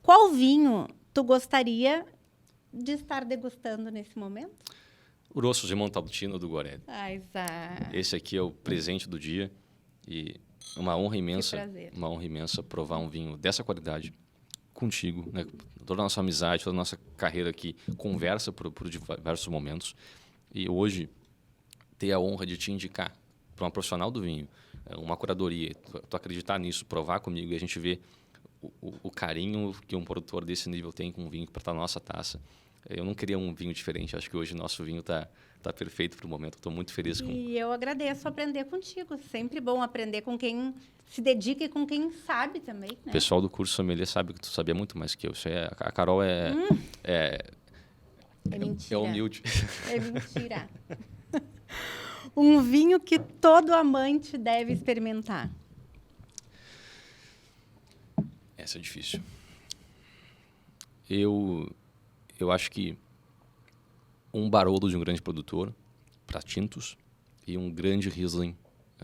Qual vinho tu gostaria de estar degustando nesse momento? O Rosso de Montalcino do Gorelli. Esse aqui é o presente do dia e uma honra imensa provar um vinho dessa qualidade contigo, né? Toda a nossa amizade, toda a nossa carreira aqui conversa por diversos momentos e hoje ter a honra de te indicar para uma profissional do vinho, uma curadoria, tu acreditar nisso, provar comigo e a gente ver o carinho que um produtor desse nível tem com o vinho para estar na nossa taça. Eu não queria um vinho diferente. Acho que hoje o nosso vinho está perfeito para o momento. Estou muito feliz com... E eu agradeço aprender contigo. Sempre bom aprender com quem se dedica e com quem sabe também. Né? O pessoal do curso sommelier sabe que tu sabia muito mais que eu. Isso a Carol é mentira. É humilde. É mentira. Um vinho que todo amante deve experimentar. Essa é difícil. Eu acho que um Barolo de um grande produtor para tintos e um grande Riesling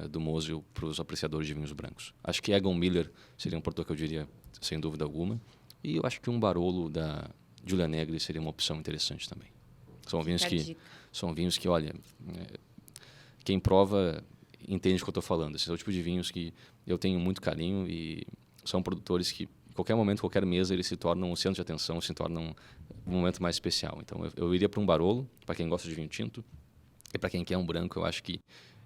do Mosel para os apreciadores de vinhos brancos. Acho que Egon Miller seria um produtor que eu diria sem dúvida alguma. E eu acho que um Barolo da Giulia Negri seria uma opção interessante também. São vinhos que olha, quem prova entende o que eu estou falando. Esse é o tipo de vinhos que eu tenho muito carinho e são produtores que em qualquer momento, qualquer mesa, eles se tornam um centro de atenção, se tornam um momento mais especial. Então, eu iria para um Barolo, para quem gosta de vinho tinto, e para quem quer um branco, eu acho que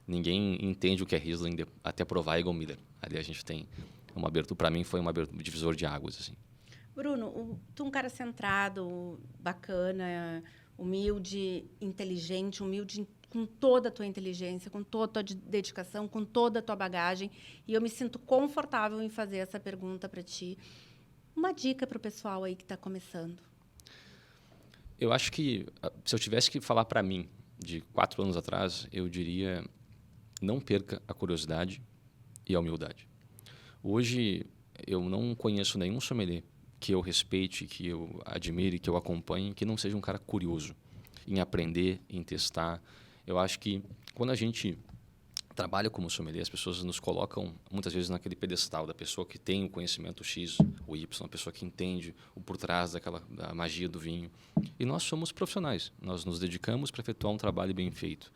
ninguém entende o que é Riesling até provar Egon Miller. Ali a gente tem uma abertura, para mim, foi um divisor de águas. Assim. Bruno, tu é um cara centrado, bacana, humilde, inteligente, humilde com toda a tua inteligência, com toda a tua dedicação, com toda a tua bagagem. E eu me sinto confortável em fazer essa pergunta para ti. Uma dica para o pessoal aí que está começando. Eu acho que, se eu tivesse que falar para mim, de 4 anos atrás, eu diria, não perca a curiosidade e a humildade. Hoje, eu não conheço nenhum sommelier que eu respeite, que eu admire, que eu acompanhe, que não seja um cara curioso em aprender, em testar. Eu acho que quando a gente trabalha como sommelier, as pessoas nos colocam muitas vezes naquele pedestal da pessoa que tem o conhecimento X ou Y, a pessoa que entende o por trás da magia do vinho. E nós somos profissionais, nós nos dedicamos para efetuar um trabalho bem feito.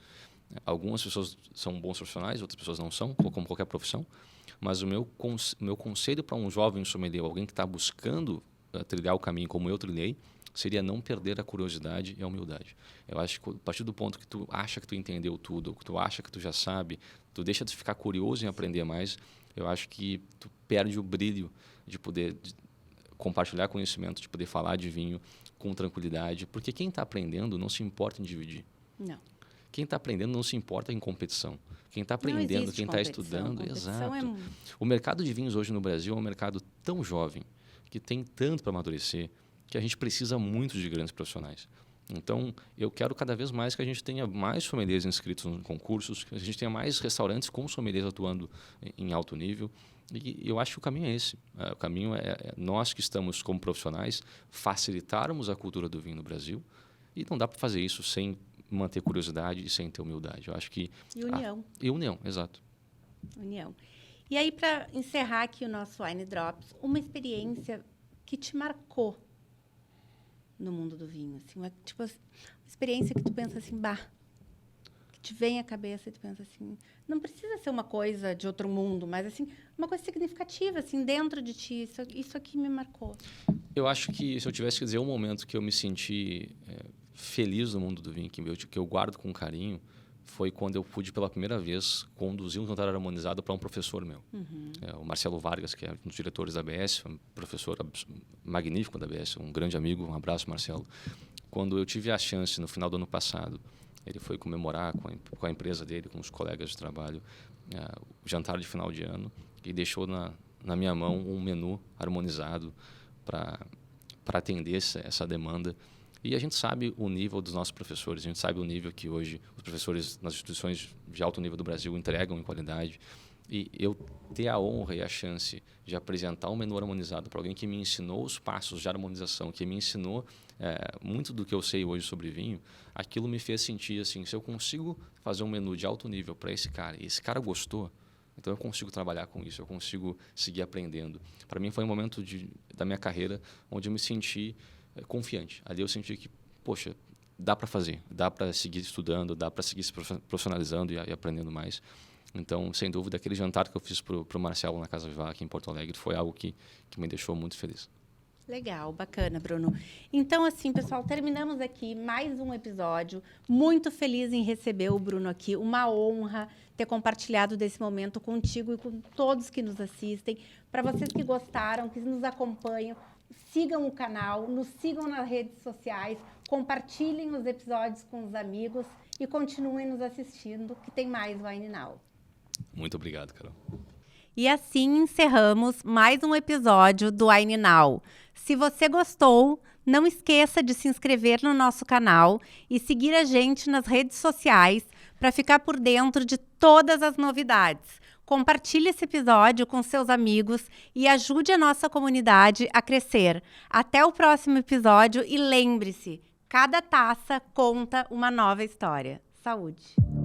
Algumas pessoas são bons profissionais, outras pessoas não são, como qualquer profissão. Mas o meu conselho para um jovem sommelier, alguém que está buscando trilhar o caminho como eu trilhei, seria não perder a curiosidade e a humildade. Eu acho que a partir do ponto que tu acha que tu entendeu tudo, que tu acha que tu já sabe, tu deixa de ficar curioso em aprender mais, eu acho que tu perde o brilho de poder compartilhar conhecimento, de poder falar de vinho com tranquilidade, porque quem está aprendendo não se importa em dividir. Não. Quem está aprendendo não se importa em competição. Quem está aprendendo, quem está estudando, exato. O mercado de vinhos hoje no Brasil é um mercado tão jovem, que tem tanto para amadurecer, que a gente precisa muito de grandes profissionais. Então, eu quero cada vez mais que a gente tenha mais sommeliers inscritos em concursos, que a gente tenha mais restaurantes com sommeliers atuando em alto nível. E eu acho que o caminho é esse. O caminho é nós que estamos como profissionais facilitarmos a cultura do vinho no Brasil. E não dá para fazer isso sem manter curiosidade e sem ter humildade. Eu acho que... E união. E união, exato. União. E aí, para encerrar aqui o nosso Wine Drops, uma experiência que te marcou no mundo do vinho, assim, uma experiência que tu pensa assim, que te vem à cabeça e tu pensa assim, não precisa ser uma coisa de outro mundo, mas assim, uma coisa significativa, assim, dentro de ti, isso aqui me marcou. Eu acho que, se eu tivesse que dizer um momento que eu me senti feliz no mundo do vinho, que eu guardo com carinho, foi quando eu pude, pela primeira vez, conduzir um jantar harmonizado para um professor meu. O Marcelo Vargas, que é um dos diretores da ABS, um professor magnífico da ABS, um grande amigo, um abraço, Marcelo. Quando eu tive a chance, no final do ano passado, ele foi comemorar com a empresa dele, com os colegas de trabalho, o jantar de final de ano, e deixou na minha mão um menu harmonizado para atender essa demanda. E a gente sabe o nível dos nossos professores, a gente sabe o nível que hoje os professores nas instituições de alto nível do Brasil entregam em qualidade. E eu ter a honra e a chance de apresentar um menu harmonizado para alguém que me ensinou os passos de harmonização, que me ensinou muito do que eu sei hoje sobre vinho, aquilo me fez sentir assim, se eu consigo fazer um menu de alto nível para esse cara, e esse cara gostou, então eu consigo trabalhar com isso, eu consigo seguir aprendendo. Para mim foi um momento da minha carreira onde eu me senti confiante. Ali eu senti que, poxa, dá para fazer, dá para seguir estudando, dá para seguir se profissionalizando e aprendendo mais. Então, sem dúvida, aquele jantar que eu fiz para o Marcelo na Casa Vivá, aqui em Porto Alegre, foi algo que me deixou muito feliz. Legal, bacana, Bruno. Então, assim, pessoal, terminamos aqui mais um episódio. Muito feliz em receber o Bruno aqui. Uma honra ter compartilhado desse momento contigo e com todos que nos assistem. Para vocês que gostaram, que nos acompanham, sigam o canal, nos sigam nas redes sociais, compartilhem os episódios com os amigos e continuem nos assistindo, que tem mais Wine Now. Muito obrigado, Carol. E assim encerramos mais um episódio do Wine Now. Se você gostou, não esqueça de se inscrever no nosso canal e seguir a gente nas redes sociais para ficar por dentro de todas as novidades. Compartilhe esse episódio com seus amigos e ajude a nossa comunidade a crescer. Até o próximo episódio e lembre-se, cada taça conta uma nova história. Saúde!